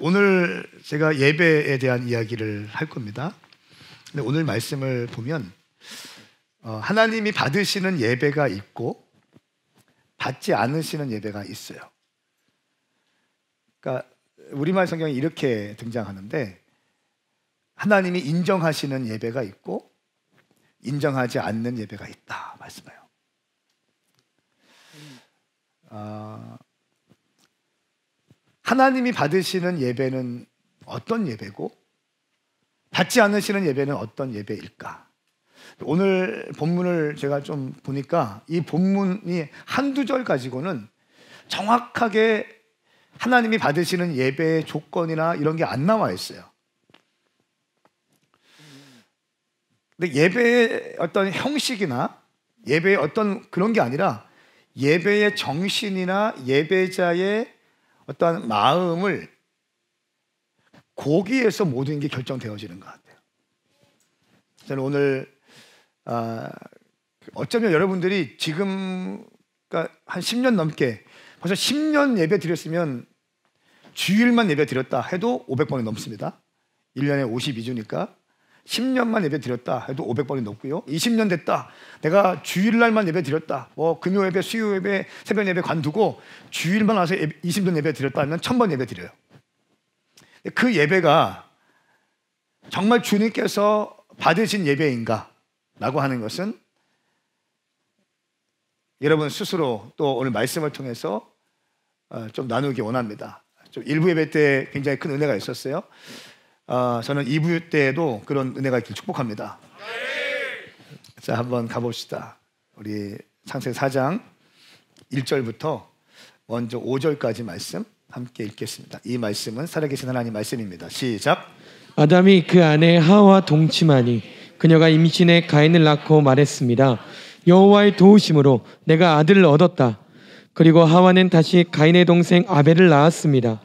오늘 제가 예배에 대한 이야기를 할 겁니다. 근데 오늘 말씀을 보면 하나님이 받으시는 예배가 있고 받지 않으시는 예배가 있어요. 그러니까 우리말 성경이 이렇게 등장하는데 하나님이 인정하시는 예배가 있고 인정하지 않는 예배가 있다 말씀해요. 하나님이 받으시는 예배는 어떤 예배고 받지 않으시는 예배는 어떤 예배일까? 오늘 본문을 제가 좀 보니까 이 본문이 한두 절 가지고는 정확하게 하나님이 받으시는 예배의 조건이나 이런 게 안 나와 있어요. 근데 예배의 어떤 형식이나 예배의 어떤 그런 게 아니라 예배의 정신이나 예배자의 어떤 마음을 거기에서 모든 게 결정되어지는 것 같아요. 저는 오늘 어쩌면 여러분들이 지금 그러니까 한 10년 넘게 벌써 10년 예배 드렸으면 주일만 예배 드렸다 해도 500번이 넘습니다. 1년에 52주니까 10년만 예배 드렸다 해도 500번이 넘고요. 20년 됐다. 내가 주일날만 예배 드렸다. 금요 예배, 수요 예배, 새벽 예배 관두고 주일만 와서 20년 예배 드렸다 하면 1000번 예배 드려요. 그 예배가 정말 주님께서 받으신 예배인가? 라고 하는 것은 여러분 스스로 또 오늘 말씀을 통해서 좀 나누기 원합니다. 좀 일부 예배 때 굉장히 큰 은혜가 있었어요. 저는 2부 때에도 그런 은혜가 있길 축복합니다. 자, 한번 가봅시다. 우리 창세기 4장 1절부터 먼저 5절까지 말씀 함께 읽겠습니다. 이 말씀은 살아계신 하나님 말씀입니다. 시작. 아담이 그 아내 하와 동침하니 그녀가 임신해 가인을 낳고 말했습니다. 여호와의 도우심으로 내가 아들을 얻었다. 그리고 하와는 다시 가인의 동생 아벨을 낳았습니다.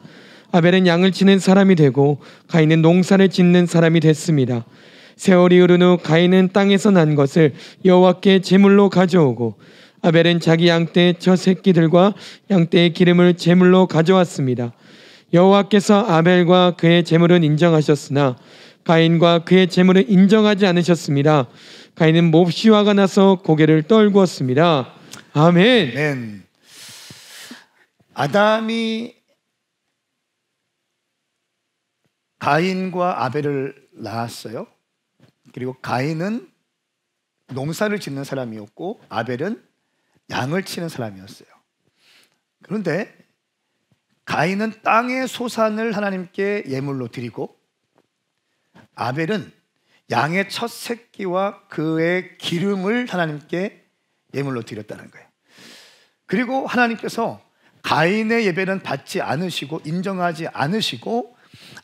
아벨은 양을 치는 사람이 되고 가인은 농사를 짓는 사람이 됐습니다. 세월이 흐른 후 가인은 땅에서 난 것을 여호와께 제물로 가져오고 아벨은 자기 양떼의 첫 새끼들과 양떼의 기름을 제물로 가져왔습니다. 여호와께서 아벨과 그의 제물은 인정하셨으나 가인과 그의 제물은 인정하지 않으셨습니다. 가인은 몹시 화가 나서 고개를 떨구었습니다. 아멘. 아멘. 아담이 가인과 아벨을 낳았어요. 그리고 가인은 농사를 짓는 사람이었고 아벨은 양을 치는 사람이었어요. 그런데 가인은 땅의 소산을 하나님께 예물로 드리고 아벨은 양의 첫 새끼와 그의 기름을 하나님께 예물로 드렸다는 거예요. 그리고 하나님께서 가인의 예배는 받지 않으시고 인정하지 않으시고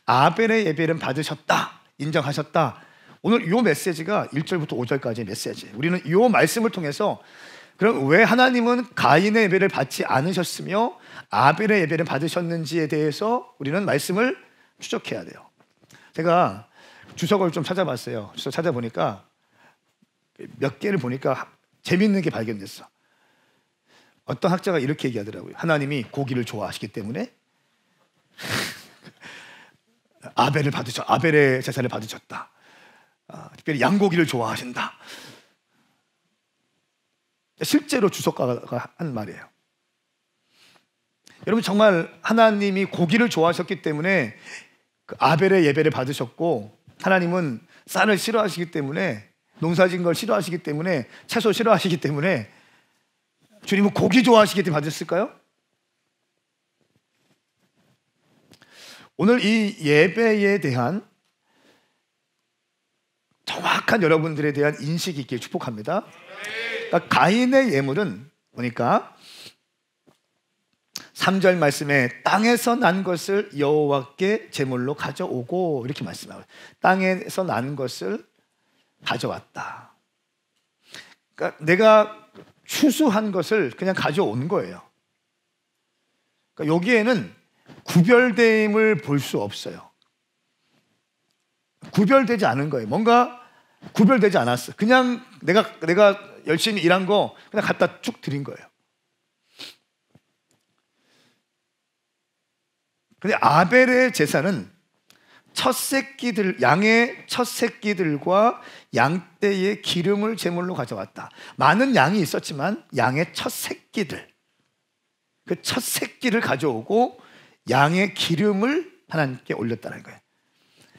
아벨의 예배는 받으셨다, 인정하셨다. 오늘 이 메시지가 1절부터 5절까지의 메시지예요. 우리는 이 말씀을 통해서 그럼 왜 하나님은 가인의 예배를 받지 않으셨으며 아벨의 예배를 받으셨는지에 대해서 우리는 말씀을 추적해야 돼요. 제가 주석을 좀 찾아봤어요. 주석 찾아보니까 몇 개를 보니까 재밌는 게 발견됐어. 어떤 학자가 이렇게 얘기하더라고요. 하나님이 고기를 좋아하시기 때문에 아벨의 제사를 받으셨다. 특별히 양고기를 좋아하신다. 실제로 주석가가 한 말이에요. 여러분 정말 하나님이 고기를 좋아하셨기 때문에 그 아벨의 예배를 받으셨고 하나님은 쌀을 싫어하시기 때문에 농사진 걸 싫어하시기 때문에 채소 싫어하시기 때문에 주님은 고기 좋아하시기 때문에 받으셨을까요? 오늘 이 예배에 대한 정확한 여러분들에 대한 인식이 있길 축복합니다. 그러니까 가인의 예물은 보니까 3절 말씀에 땅에서 난 것을 여호와께 제물로 가져오고 이렇게 말씀하고 땅에서 난 것을 가져왔다. 그러니까 내가 추수한 것을 그냥 가져온 거예요. 그러니까 여기에는 구별됨을 볼 수 없어요. 구별되지 않은 거예요. 뭔가 구별되지 않았어. 그냥 내가 열심히 일한 거 그냥 갖다 쭉 드린 거예요. 근데 아벨의 제사는 양의 첫 새끼들과 양떼의 기름을 제물로 가져왔다. 많은 양이 있었지만 양의 첫 새끼들, 그 첫 새끼를 가져오고 양의 기름을 하나님께 올렸다는 거예요.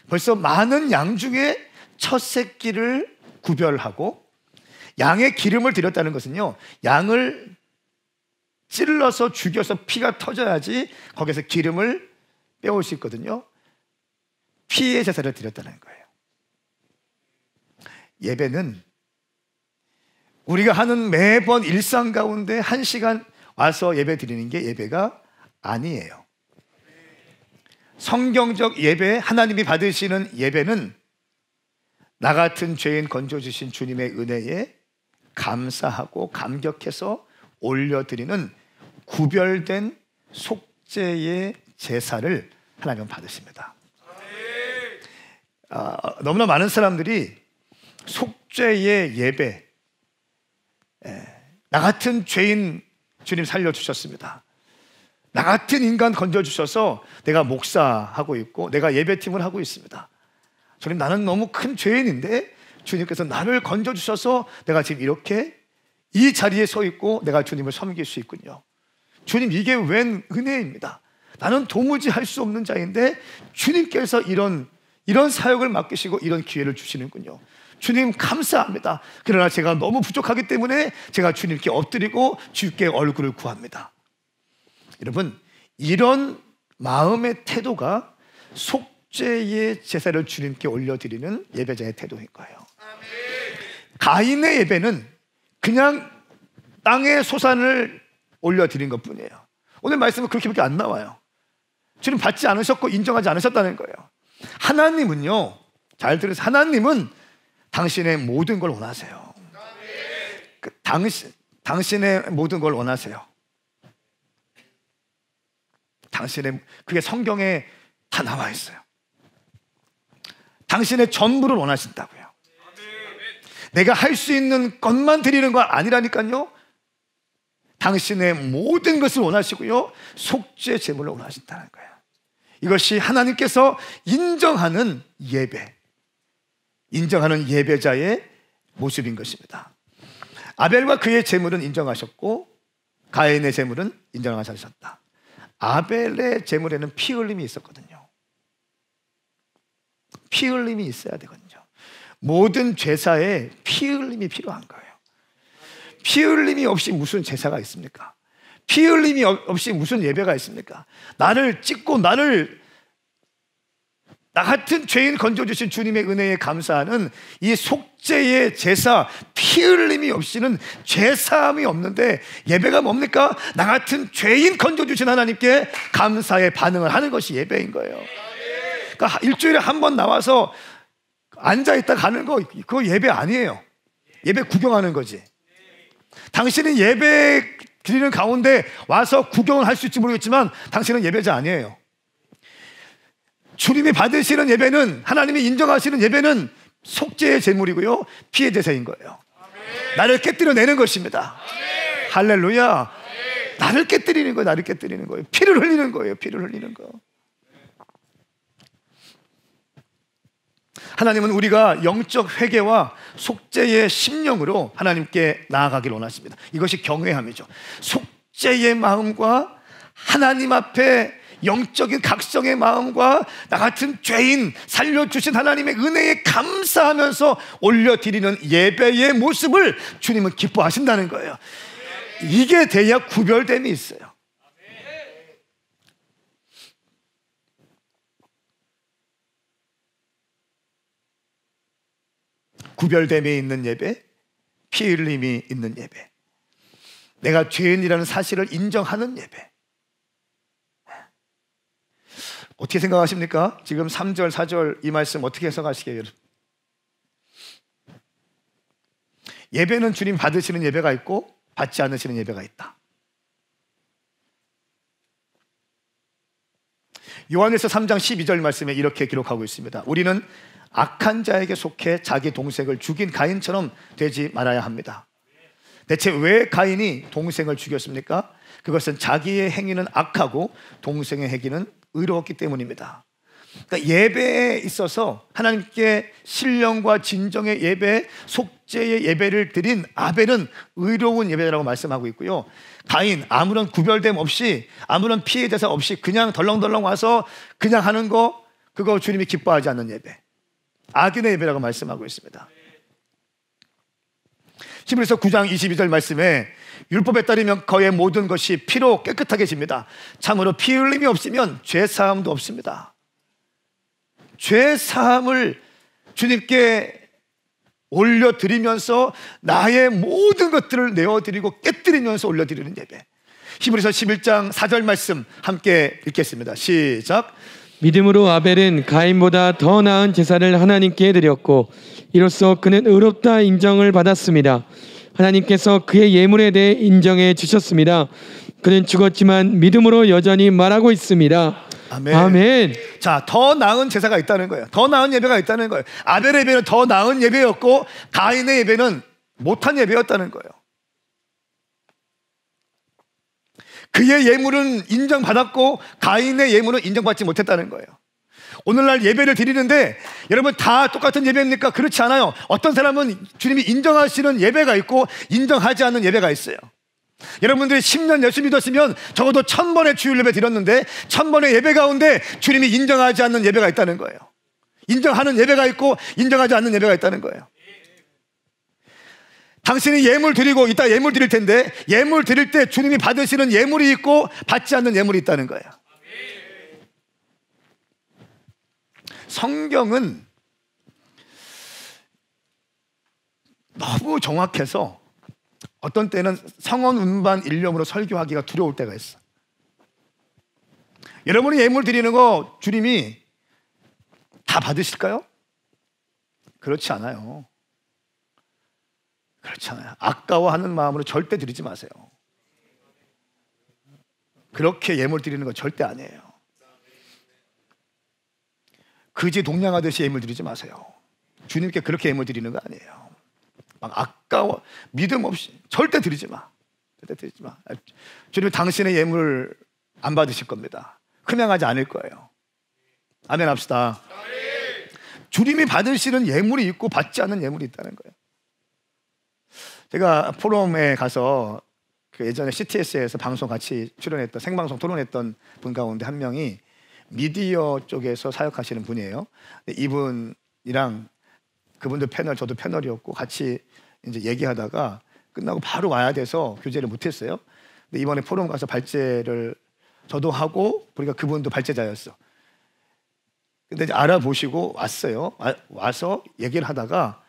벌써 많은 양 중에 첫 새끼를 구별하고 양의 기름을 드렸다는 것은요, 양을 찔러서 죽여서 피가 터져야지 거기서 기름을 빼올 수 있거든요. 피의 제사를 드렸다는 거예요. 예배는 우리가 하는 매번 일상 가운데 1시간 와서 예배 드리는 게 예배가 아니에요. 성경적 예배, 하나님이 받으시는 예배는 나 같은 죄인 건져주신 주님의 은혜에 감사하고 감격해서 올려드리는 구별된 속죄의 제사를 하나님은 받으십니다. 너무나 많은 사람들이 속죄의 예배, 나 같은 죄인 주님 살려주셨습니다, 나 같은 인간 건져주셔서 내가 목사하고 있고 내가 예배팀을 하고 있습니다, 주님 나는 너무 큰 죄인인데 주님께서 나를 건져주셔서 내가 지금 이렇게 이 자리에 서 있고 내가 주님을 섬길 수 있군요. 주님 이게 웬 은혜입니다. 나는 도무지 할 수 없는 자인데 주님께서 이런 사역을 맡기시고 이런 기회를 주시는군요. 주님 감사합니다. 그러나 제가 너무 부족하기 때문에 제가 주님께 엎드리고 주께 얼굴을 구합니다. 여러분, 이런 마음의 태도가 속죄의 제사를 주님께 올려드리는 예배자의 태도인 거예요. 가인의 예배는 그냥 땅의 소산을 올려드린 것뿐이에요. 오늘 말씀은 그렇게밖에 안 나와요. 주님 받지 않으셨고 인정하지 않으셨다는 거예요. 하나님은요, 잘 들으세요. 하나님은 당신의 모든 걸 원하세요. 당신의 모든 걸 원하세요. 그게 성경에 다 나와 있어요. 당신의 전부를 원하신다고요. 내가 할 수 있는 것만 드리는 거 아니라니까요. 당신의 모든 것을 원하시고요, 속죄 제물을 원하신다는 거예요. 이것이 하나님께서 인정하는 예배, 인정하는 예배자의 모습인 것입니다. 아벨과 그의 제물은 인정하셨고 가인의 제물은 인정하지 않으셨다. 아벨의 제물에는 피 흘림이 있었거든요. 피 흘림이 있어야 되거든요. 모든 제사에 피 흘림이 필요한 거예요. 피 흘림이 없이 무슨 제사가 있습니까? 피 흘림이 없이 무슨 예배가 있습니까? 나를 찢고 나 같은 죄인 건져주신 주님의 은혜에 감사하는 이 속죄의 제사, 피 흘림이 없이는 죄사함이 없는데, 예배가 뭡니까? 나 같은 죄인 건져주신 하나님께 감사의 반응을 하는 것이 예배인 거예요. 그러니까 일주일에 한 번 나와서 앉아있다 가는 거, 그거 예배 아니에요. 예배 구경하는 거지. 당신은 예배 드리는 가운데 와서 구경을 할 수 있을지 모르겠지만 당신은 예배자 아니에요. 주님이 받으시는 예배는, 하나님이 인정하시는 예배는 속죄의 제물이고요, 피의 제사인 거예요. 나를 깨뜨려내는 것입니다. 할렐루야. 나를 깨뜨리는 거예요. 나를 깨뜨리는 거예요. 피를 흘리는 거예요. 피를 흘리는 거. 하나님은 우리가 영적 회개와 속죄의 심령으로 하나님께 나아가기를 원하십니다. 이것이 경외함이죠. 속죄의 마음과 하나님 앞에 영적인 각성의 마음과 나 같은 죄인 살려주신 하나님의 은혜에 감사하면서 올려드리는 예배의 모습을 주님은 기뻐하신다는 거예요. 이게 돼야 구별됨이 있어요. 구별됨이 있는 예배, 피 흘림이 있는 예배, 내가 죄인이라는 사실을 인정하는 예배. 어떻게 생각하십니까? 지금 3절, 4절 이 말씀 어떻게 해석하시게요, 여러분? 예배는 주님 받으시는 예배가 있고 받지 않으시는 예배가 있다. 요한일서 3장 12절 말씀에 이렇게 기록하고 있습니다. 우리는 악한 자에게 속해 자기 동생을 죽인 가인처럼 되지 말아야 합니다. 대체 왜 가인이 동생을 죽였습니까? 그것은 자기의 행위는 악하고 동생의 행위는 의로웠기 때문입니다. 그러니까 예배에 있어서 하나님께 신령과 진정의 예배, 속죄의 예배를 드린 아벨은 의로운 예배라고 말씀하고 있고요. 가인 아무런 구별됨 없이 아무런 피해 대상 없이 그냥 덜렁덜렁 와서 그냥 하는 거, 그거 주님이 기뻐하지 않는 예배, 악인의 예배라고 말씀하고 있습니다. 히브리서 9장 22절 말씀에 율법에 따르면 거의 모든 것이 피로 깨끗하게 집니다. 참으로 피 흘림이 없으면 죄 사함도 없습니다. 죄 사함을 주님께 올려드리면서 나의 모든 것들을 내어드리고 깨뜨리면서 올려드리는 예배. 히브리서 11장 4절 말씀 함께 읽겠습니다. 시작. 믿음으로 아벨은 가인보다 더 나은 제사를 하나님께 드렸고 이로써 그는 의롭다 인정을 받았습니다. 하나님께서 그의 예물에 대해 인정해 주셨습니다. 그는 죽었지만 믿음으로 여전히 말하고 있습니다. 아멘. 아멘. 자, 더 나은 제사가 있다는 거예요. 더 나은 예배가 있다는 거예요. 아벨의 예배는 더 나은 예배였고 가인의 예배는 못한 예배였다는 거예요. 그의 예물은 인정받았고 가인의 예물은 인정받지 못했다는 거예요. 오늘날 예배를 드리는데 여러분 다 똑같은 예배입니까? 그렇지 않아요. 어떤 사람은 주님이 인정하시는 예배가 있고 인정하지 않는 예배가 있어요. 여러분들이 10년 예수 믿었으면 적어도 1000번의 주일 예배 드렸는데 1000번의 예배 가운데 주님이 인정하지 않는 예배가 있다는 거예요. 인정하는 예배가 있고 인정하지 않는 예배가 있다는 거예요. 당신이 예물 드리고 이따 예물 드릴 텐데 예물 드릴 때 주님이 받으시는 예물이 있고 받지 않는 예물이 있다는 거예요. 성경은 너무 정확해서 어떤 때는 성언 운반 일념으로 설교하기가 두려울 때가 있어. 여러분이 예물 드리는 거 주님이 다 받으실까요? 그렇지 않아요. 그렇지 않아요. 아까워하는 마음으로 절대 드리지 마세요. 그렇게 예물 드리는 거 절대 아니에요. 그지 동냥하듯이 예물 드리지 마세요. 주님께 그렇게 예물 드리는 거 아니에요. 막 아까워, 믿음 없이 절대 드리지 마. 절대 드리지 마. 주님이 당신의 예물을 안 받으실 겁니다. 흠양하지 않을 거예요. 아멘 합시다. 주님이 받으시는 예물이 있고 받지 않는 예물이 있다는 거예요. 제가 포럼에 가서 그 예전에 CTS에서 방송 같이 출연했던 생방송 토론했던 분 가운데 한 명이 미디어 쪽에서 사역하시는 분이에요. 이분이랑 그분도 패널, 저도 패널이었고 같이 이제 얘기하다가 끝나고 바로 와야 돼서 교제를 못했어요. 근데 이번에 포럼 가서 발제를 저도 하고 보니까 그분도 발제자였어. 근데 이제 알아보시고 왔어요. 와서 얘기를 하다가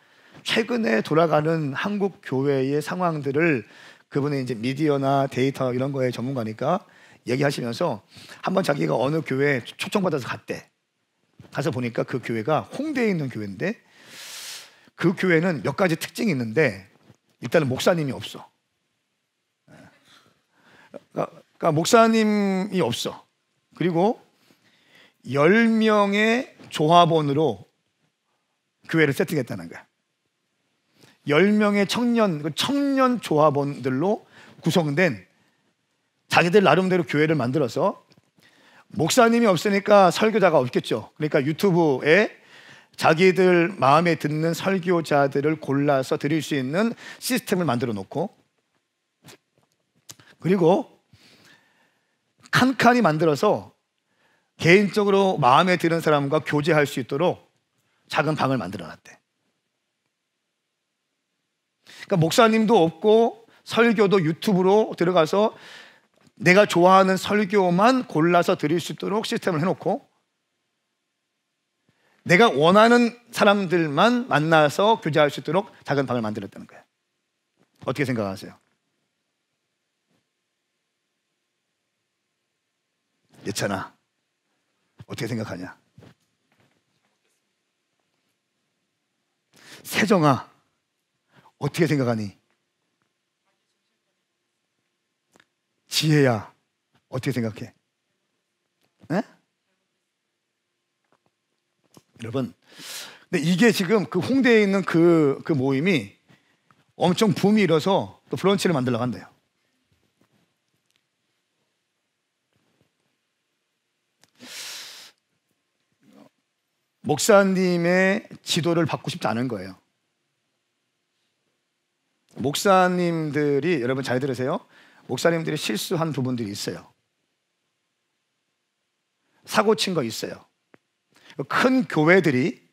최근에 돌아가는 한국 교회의 상황들을 그분이 이제 미디어나 데이터 이런 거에 전문가니까 얘기하시면서 한번 자기가 어느 교회에 초청받아서 갔대. 가서 보니까 그 교회가 홍대에 있는 교회인데 그 교회는 몇 가지 특징이 있는데 일단은 목사님이 없어. 그러니까 목사님이 없어. 그리고 10명의 조합원으로 교회를 세팅했다는 거야. 10명의 청년 조합원들로 구성된 자기들 나름대로 교회를 만들어서 목사님이 없으니까 설교자가 없겠죠. 그러니까 유튜브에 자기들 마음에 드는 설교자들을 골라서 드릴 수 있는 시스템을 만들어 놓고 그리고 칸칸이 만들어서 개인적으로 마음에 드는 사람과 교제할 수 있도록 작은 방을 만들어 놨대. 그러니까 목사님도 없고 설교도 유튜브로 들어가서 내가 좋아하는 설교만 골라서 드릴 수 있도록 시스템을 해놓고 내가 원하는 사람들만 만나서 교제할 수 있도록 작은 방을 만들었다는 거예요. 어떻게 생각하세요? 예찬아, 어떻게 생각하냐? 세정아, 어떻게 생각하니? 지혜야, 어떻게 생각해? 에? 여러분, 근데 이게 지금 그 홍대에 있는 그 모임이 엄청 붐이 일어서 또 브런치를 만들려고 한대요. 목사님의 지도를 받고 싶지 않은 거예요. 목사님들이, 여러분 잘 들으세요. 목사님들이 실수한 부분들이 있어요. 사고 친 거 있어요. 큰 교회들이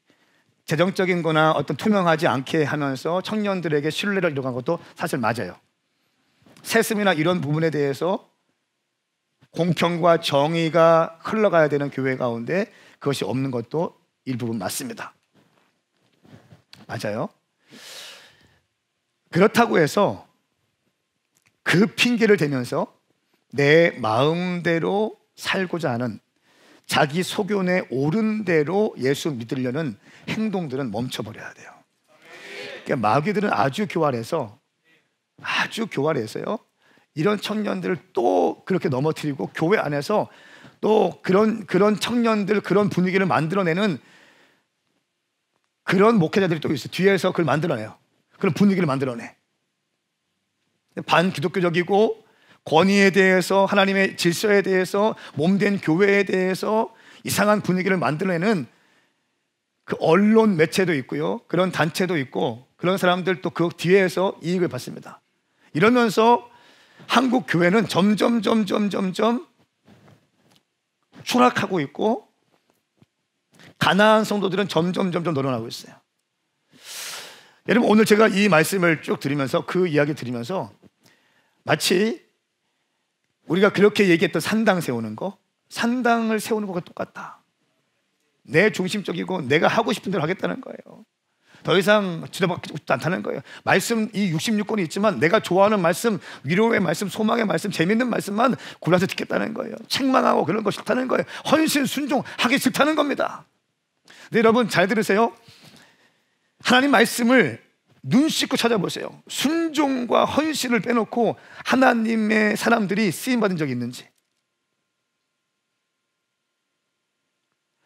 재정적인 거나 어떤 투명하지 않게 하면서 청년들에게 신뢰를 이뤄간 것도 사실 맞아요. 세습이나 이런 부분에 대해서 공평과 정의가 흘러가야 되는 교회 가운데 그것이 없는 것도 일부분 맞습니다. 맞아요. 그렇다고 해서 그 핑계를 대면서 내 마음대로 살고자 하는, 자기 소견에 옳은 대로 예수 믿으려는 행동들은 멈춰버려야 돼요. 그러니까 마귀들은 아주 교활해서요, 이런 청년들을 또 그렇게 넘어뜨리고 교회 안에서 또 그런 청년들, 그런 분위기를 만들어내는 그런 목회자들이 또 있어요. 뒤에서 그걸 만들어내요. 그런 분위기를 만들어내. 반기독교적이고 권위에 대해서, 하나님의 질서에 대해서, 몸된 교회에 대해서 이상한 분위기를 만들어내는 그 언론 매체도 있고요, 그런 단체도 있고, 그런 사람들 또 그 뒤에서 이익을 받습니다. 이러면서 한국 교회는 점점 추락하고 있고, 가난한 성도들은 점점 늘어나고 있어요. 여러분, 오늘 제가 이 말씀을 쭉 들으면서, 그 이야기 들으면서 마치 우리가 그렇게 얘기했던 산당 세우는 거, 산당을 세우는 것과 똑같다. 내 중심적이고 내가 하고 싶은 대로 하겠다는 거예요. 더 이상 지도받지 않다는 거예요. 말씀, 이 66권이 있지만 내가 좋아하는 말씀, 위로의 말씀, 소망의 말씀, 재밌는 말씀만 골라서 듣겠다는 거예요. 책망하고 그런 거 싫다는 거예요. 헌신, 순종하기 싫다는 겁니다. 근데 여러분 잘 들으세요. 하나님 말씀을 눈 씻고 찾아보세요. 순종과 헌신을 빼놓고 하나님의 사람들이 쓰임받은 적이 있는지.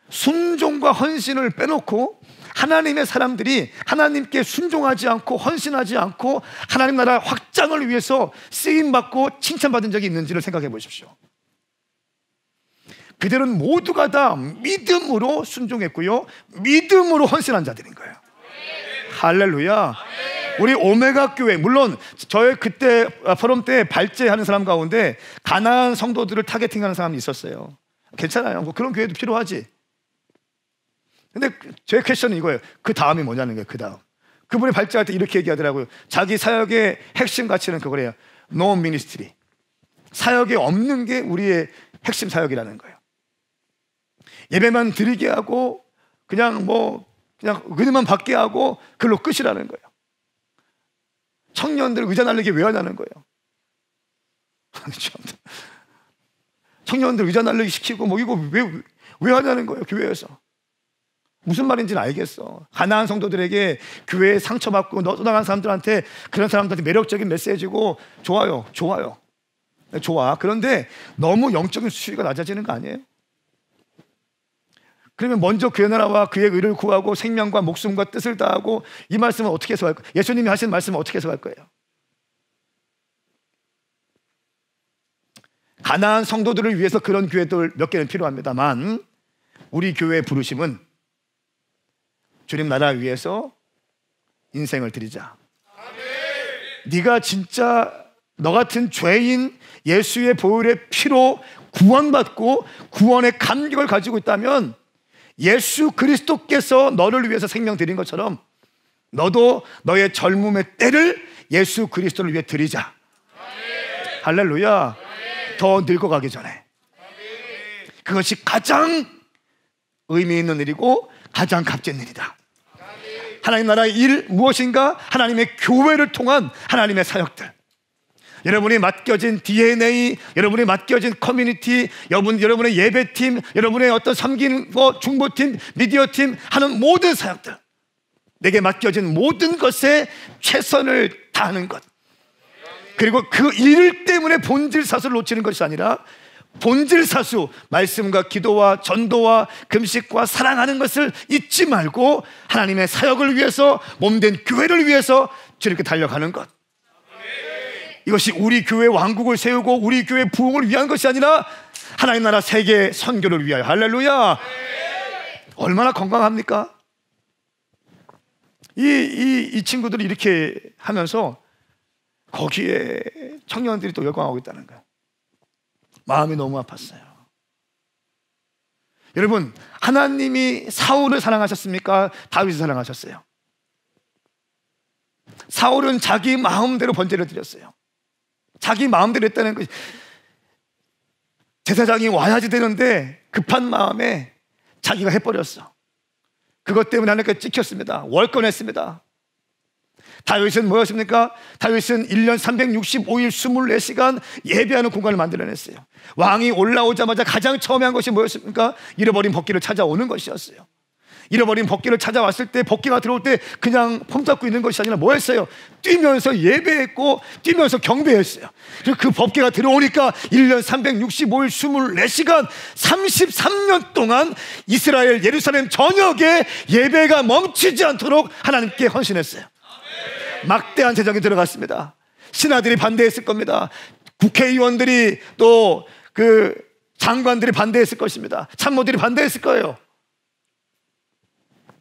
순종과 헌신을 빼놓고 하나님의 사람들이 하나님께 순종하지 않고 헌신하지 않고 하나님 나라 확장을 위해서 쓰임받고 칭찬받은 적이 있는지를 생각해 보십시오. 그들은 모두가 다 믿음으로 순종했고요, 믿음으로 헌신한 자들인 거예요. 할렐루야. 우리 오메가 교회, 물론 저의 그때 포럼 때 발제하는 사람 가운데 가난한 성도들을 타겟팅하는 사람이 있었어요. 괜찮아요. 뭐 그런 교회도 필요하지. 근데 제 퀘션은 이거예요. 그 다음이 뭐냐는 거예요. 그 다음. 그분이 발제할 때 이렇게 얘기하더라고요. 자기 사역의 핵심 가치는 그거래요. No ministry. 사역에 없는 게 우리의 핵심 사역이라는 거예요. 예배만 드리게 하고 그냥 은혜만 받게 하고 그걸로 끝이라는 거예요. 청년들 의자 날리기 왜 하냐는 거예요. 청년들 의자 날리기 시키고 뭐 이거 왜 하냐는 거예요. 교회에서. 무슨 말인지는 알겠어. 가난한 성도들에게 교회에 상처받고 떠나간 사람들한테, 그런 사람들한테 매력적인 메시지고 좋아요. 좋아. 그런데 너무 영적인 수위가 낮아지는 거 아니에요? 그러면 먼저 그의 나라와 그의 의를 구하고 생명과 목숨과 뜻을 다하고, 이 말씀은 어떻게 해석할 거예요? 예수님이 하신 말씀은 어떻게 해석할 거예요? 가난한 성도들을 위해서 그런 교회들 몇 개는 필요합니다만, 우리 교회의 부르심은 주님 나라 위해서 인생을 드리자. 네가 진짜 너 같은 죄인 예수의 보혈의 피로 구원받고 구원의 감격을 가지고 있다면, 예수 그리스도께서 너를 위해서 생명 드린 것처럼 너도 너의 젊음의 때를 예수 그리스도를 위해 드리자. 할렐루야. 더 늙어가기 전에. 그것이 가장 의미 있는 일이고 가장 값진 일이다. 하나님 나라의 일 무엇인가? 하나님의 교회를 통한 하나님의 사역들. 여러분이 맡겨진 DNA, 여러분이 맡겨진 커뮤니티, 여러분의 예배팀, 여러분의 어떤 섬기는 거, 중보팀, 미디어팀 하는 모든 사역들, 내게 맡겨진 모든 것에 최선을 다하는 것, 그리고 그 일 때문에 본질 사수를 놓치는 것이 아니라 본질 사수, 말씀과 기도와 전도와 금식과 사랑하는 것을 잊지 말고 하나님의 사역을 위해서, 몸된 교회를 위해서 저렇게 달려가는 것. 이것이 우리 교회 왕국을 세우고 우리 교회 부흥을 위한 것이 아니라 하나님 나라 세계 선교를 위하여. 할렐루야. 얼마나 건강합니까? 이 친구들이 이렇게 하면서 거기에 청년들이 또 열광하고 있다는 거예요. 마음이 너무 아팠어요. 여러분, 하나님이 사울을 사랑하셨습니까? 다윗을 사랑하셨어요? 사울은 자기 마음대로 번제를 드렸어요. 자기 마음대로 했다는 것이, 제사장이 와야지 되는데 급한 마음에 자기가 해버렸어. 그것 때문에 하나님께 찍혔습니다. 월권했습니다. 다윗은 뭐였습니까? 다윗은 1년 365일 24시간 예배하는 공간을 만들어냈어요. 왕이 올라오자마자 가장 처음에 한 것이 뭐였습니까? 잃어버린 법궤를 찾아오는 것이었어요. 잃어버린 법궤를 찾아왔을 때, 법궤가 들어올 때 그냥 폼잡고 있는 것이 아니라 뭐였어요? 뛰면서 예배했고 뛰면서 경배했어요. 그리고 그 법궤가 들어오니까 1년 365일 24시간 33년 동안 이스라엘 예루살렘 전역에 예배가 멈추지 않도록 하나님께 헌신했어요. 막대한 재정이 들어갔습니다. 신하들이 반대했을 겁니다. 국회의원들이, 또 그 장관들이 반대했을 것입니다. 참모들이 반대했을 거예요.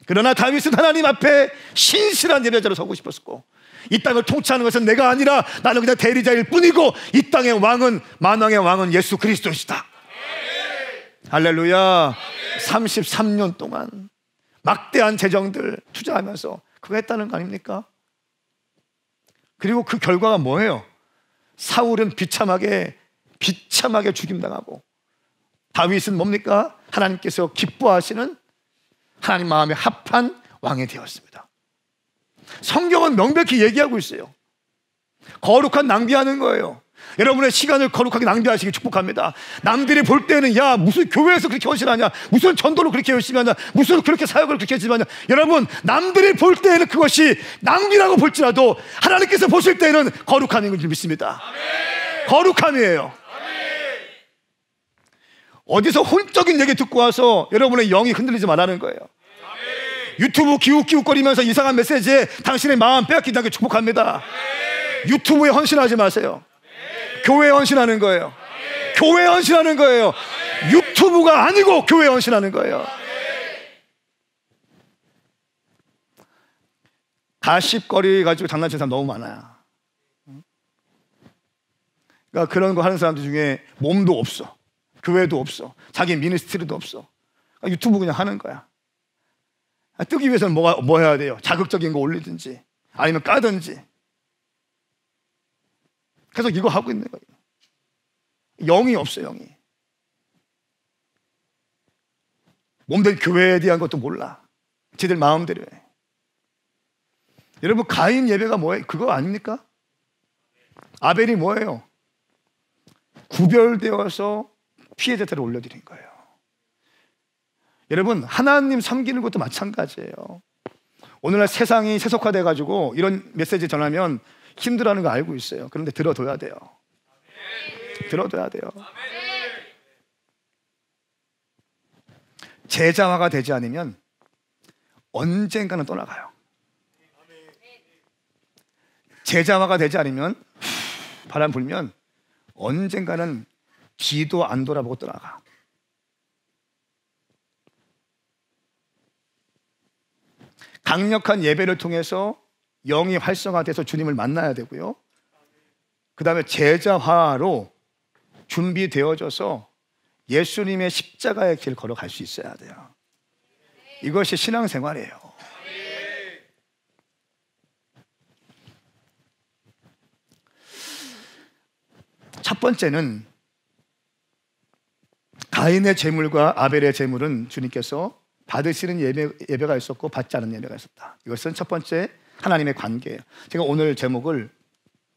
그러나 다윗은 하나님 앞에 신실한 예배자로 서고 싶었고, 이 땅을 통치하는 것은 내가 아니라 나는 그냥 대리자일 뿐이고, 이 땅의 왕은, 만왕의 왕은 예수 그리스도시다. 할렐루야. 33년 동안 막대한 재정들 투자하면서 그거 했다는 거 아닙니까? 그리고 그 결과가 뭐예요? 사울은 비참하게 죽임당하고, 다윗은 뭡니까? 하나님께서 기뻐하시는 하나님 마음에 합한 왕이 되었습니다. 성경은 명백히 얘기하고 있어요. 거룩한 낭비하는 거예요. 여러분의 시간을 거룩하게 낭비하시기 축복합니다. 남들이 볼 때는, 야, 무슨 교회에서 그렇게 헌신하냐, 무슨 전도를 그렇게 열심히 하냐, 무슨 그렇게 사역을 그렇게 열심히 하냐. 여러분, 남들이 볼 때는 그것이 낭비라고 볼지라도 하나님께서 보실 때는 거룩함인 줄 믿습니다. 아멘. 거룩함이에요. 아멘. 어디서 혼적인 얘기 듣고 와서 여러분의 영이 흔들리지 말라는 거예요. 아멘. 유튜브 기웃기웃거리면서 이상한 메시지에 당신의 마음 빼앗기지 축복합니다. 아멘. 유튜브에 헌신하지 마세요. 교회에 헌신하는 거예요. 교회에 헌신하는 거예요. 유튜브가 아니고 교회에 헌신하는 거예요. 가십거리 가지고 장난치는 사람 너무 많아요. 그러니까 그런 거 하는 사람들 중에 몸도 없어, 교회도 없어, 자기 미니스트리도 없어. 그러니까 유튜브 그냥 하는 거야. 뜨기 위해서는 뭐 해야 돼요? 자극적인 거 올리든지 아니면 까든지. 계속 이거 하고 있는 거예요. 영이 없어요. 영이. 몸된 교회에 대한 것도 몰라. 지들 마음대로 해. 여러분, 가인 예배가 뭐예요? 그거 아닙니까? 아벨이 뭐예요? 구별되어서 피해 제사를 올려드린 거예요. 여러분, 하나님 섬기는 것도 마찬가지예요. 오늘날 세상이 세속화돼가지고 이런 메시지 전하면 힘들어하는 거 알고 있어요. 그런데 들어둬야 돼요. 들어둬야 돼요. 제자화가 되지 않으면 언젠가는 떠나가요. 제자화가 되지 않으면, 바람 불면 언젠가는 뒤도 안 돌아보고 떠나가. 강력한 예배를 통해서 영이 활성화돼서 주님을 만나야 되고요. 그 다음에 제자화로 준비되어져서 예수님의 십자가의 길 걸어갈 수 있어야 돼요. 이것이 신앙생활이에요. 첫 번째는 가인의 제물과 아벨의 제물은 주님께서 받으시는 예배가 있었고 받지 않는 예배가 있었다. 이것은 첫 번째 하나님의 관계예요. 제가 오늘 제목을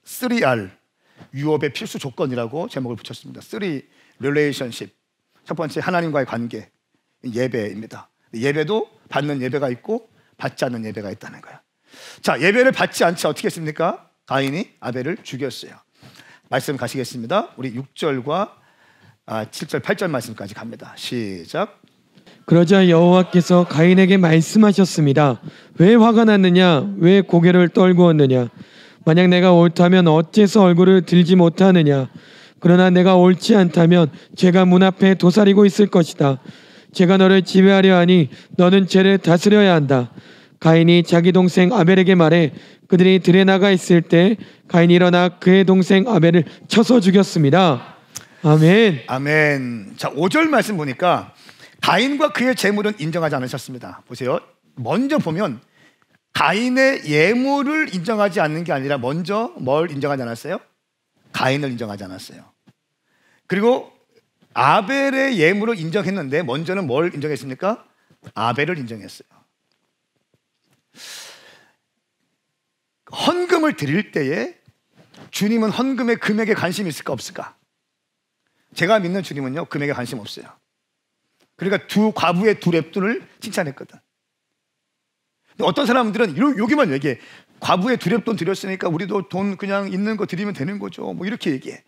3R, 유업의 필수 조건이라고 제목을 붙였습니다. 3 relationship. 첫 번째 하나님과의 관계, 예배입니다. 예배도 받는 예배가 있고 받지 않는 예배가 있다는 거예요. 자, 예배를 받지 않지 어떻게 했습니까? 가인이 아벨을 죽였어요. 말씀 가시겠습니다. 우리 6절과 7절, 8절 말씀까지 갑니다. 시작. 그러자 여호와께서 가인에게 말씀하셨습니다. 왜 화가 났느냐? 왜 고개를 떨구었느냐? 만약 내가 옳다면 어째서 얼굴을 들지 못하느냐? 그러나 내가 옳지 않다면 죄가 문 앞에 도사리고 있을 것이다. 제가 너를 지배하려 하니 너는 죄를 다스려야 한다. 가인이 자기 동생 아벨에게 말해 그들이 들에 나가 있을 때 가인이 일어나 그의 동생 아벨을 쳐서 죽였습니다. 아멘. 아멘. 자, 5절 말씀 보니까 가인과 그의 재물은 인정하지 않으셨습니다. 보세요. 먼저 보면 가인의 예물을 인정하지 않는 게 아니라 먼저 뭘 인정하지 않았어요? 가인을 인정하지 않았어요. 그리고 아벨의 예물을 인정했는데 먼저는 뭘 인정했습니까? 아벨을 인정했어요. 헌금을 드릴 때에 주님은 헌금의 금액에 관심이 있을까 없을까? 제가 믿는 주님은요, 금액에 관심 없어요. 그러니까 두 과부의 두 랩돈을 칭찬했거든. 근데 어떤 사람들은 여기만 얘기해. 과부의 두 랩돈 드렸으니까 우리도 돈 그냥 있는 거 드리면 되는 거죠. 뭐 이렇게 얘기해.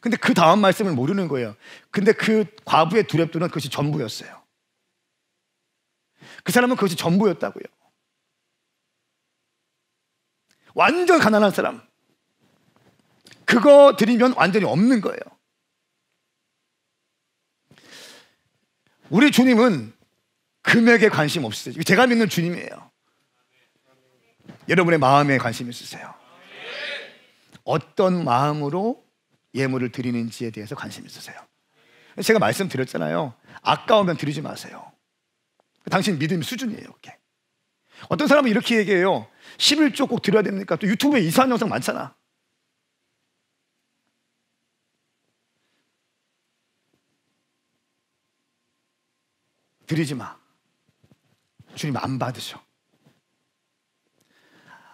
근데 그 다음 말씀을 모르는 거예요. 근데 그 과부의 두 랩돈은 그것이 전부였어요. 그 사람은 그것이 전부였다고요. 완전 가난한 사람. 그거 드리면 완전히 없는 거예요. 우리 주님은 금액에 관심 없으세요. 제가 믿는 주님이에요. 여러분의 마음에 관심 있으세요. 어떤 마음으로 예물을 드리는지에 대해서 관심 있으세요. 제가 말씀드렸잖아요. 아까우면 드리지 마세요. 당신 믿음 수준이에요. 그게. 어떤 사람은 이렇게 얘기해요. 11조 꼭 드려야 됩니까? 또 유튜브에 이상한 영상 많잖아. 드리지 마. 주님 안 받으셔.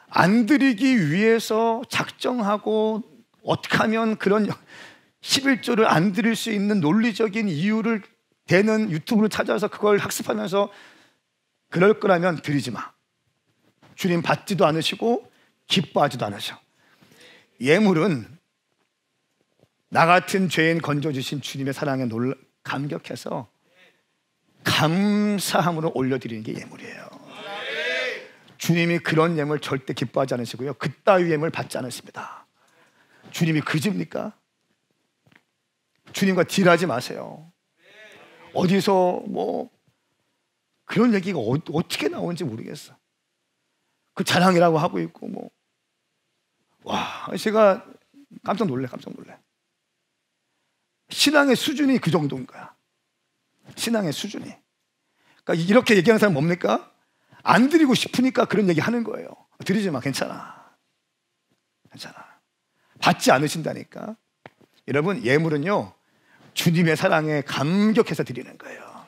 안 드리기 위해서 작정하고 어떻게 하면 그런 11조를 안 드릴 수 있는 논리적인 이유를 대는 유튜브를 찾아서 그걸 학습하면서 그럴 거라면 드리지 마. 주님 받지도 않으시고 기뻐하지도 않으셔. 예물은 나 같은 죄인 건져주신 주님의 사랑에 감격해서 감사함으로 올려드리는 게 예물이에요. 주님이 그런 예물 절대 기뻐하지 않으시고요, 그따위 예물 받지 않으십니다. 주님이 그집니까? 주님과 딜하지 마세요. 어디서 뭐 그런 얘기가 어떻게 나오는지 모르겠어. 그 자랑이라고 하고 있고 뭐. 와, 제가 깜짝 놀래. 신앙의 수준이 그 정도인 거야. 신앙의 수준이. 그러니까 이렇게 얘기하는 사람 뭡니까? 안 드리고 싶으니까 그런 얘기 하는 거예요. 드리지 마. 괜찮아. 받지 않으신다니까. 여러분, 예물은요, 주님의 사랑에 감격해서 드리는 거예요.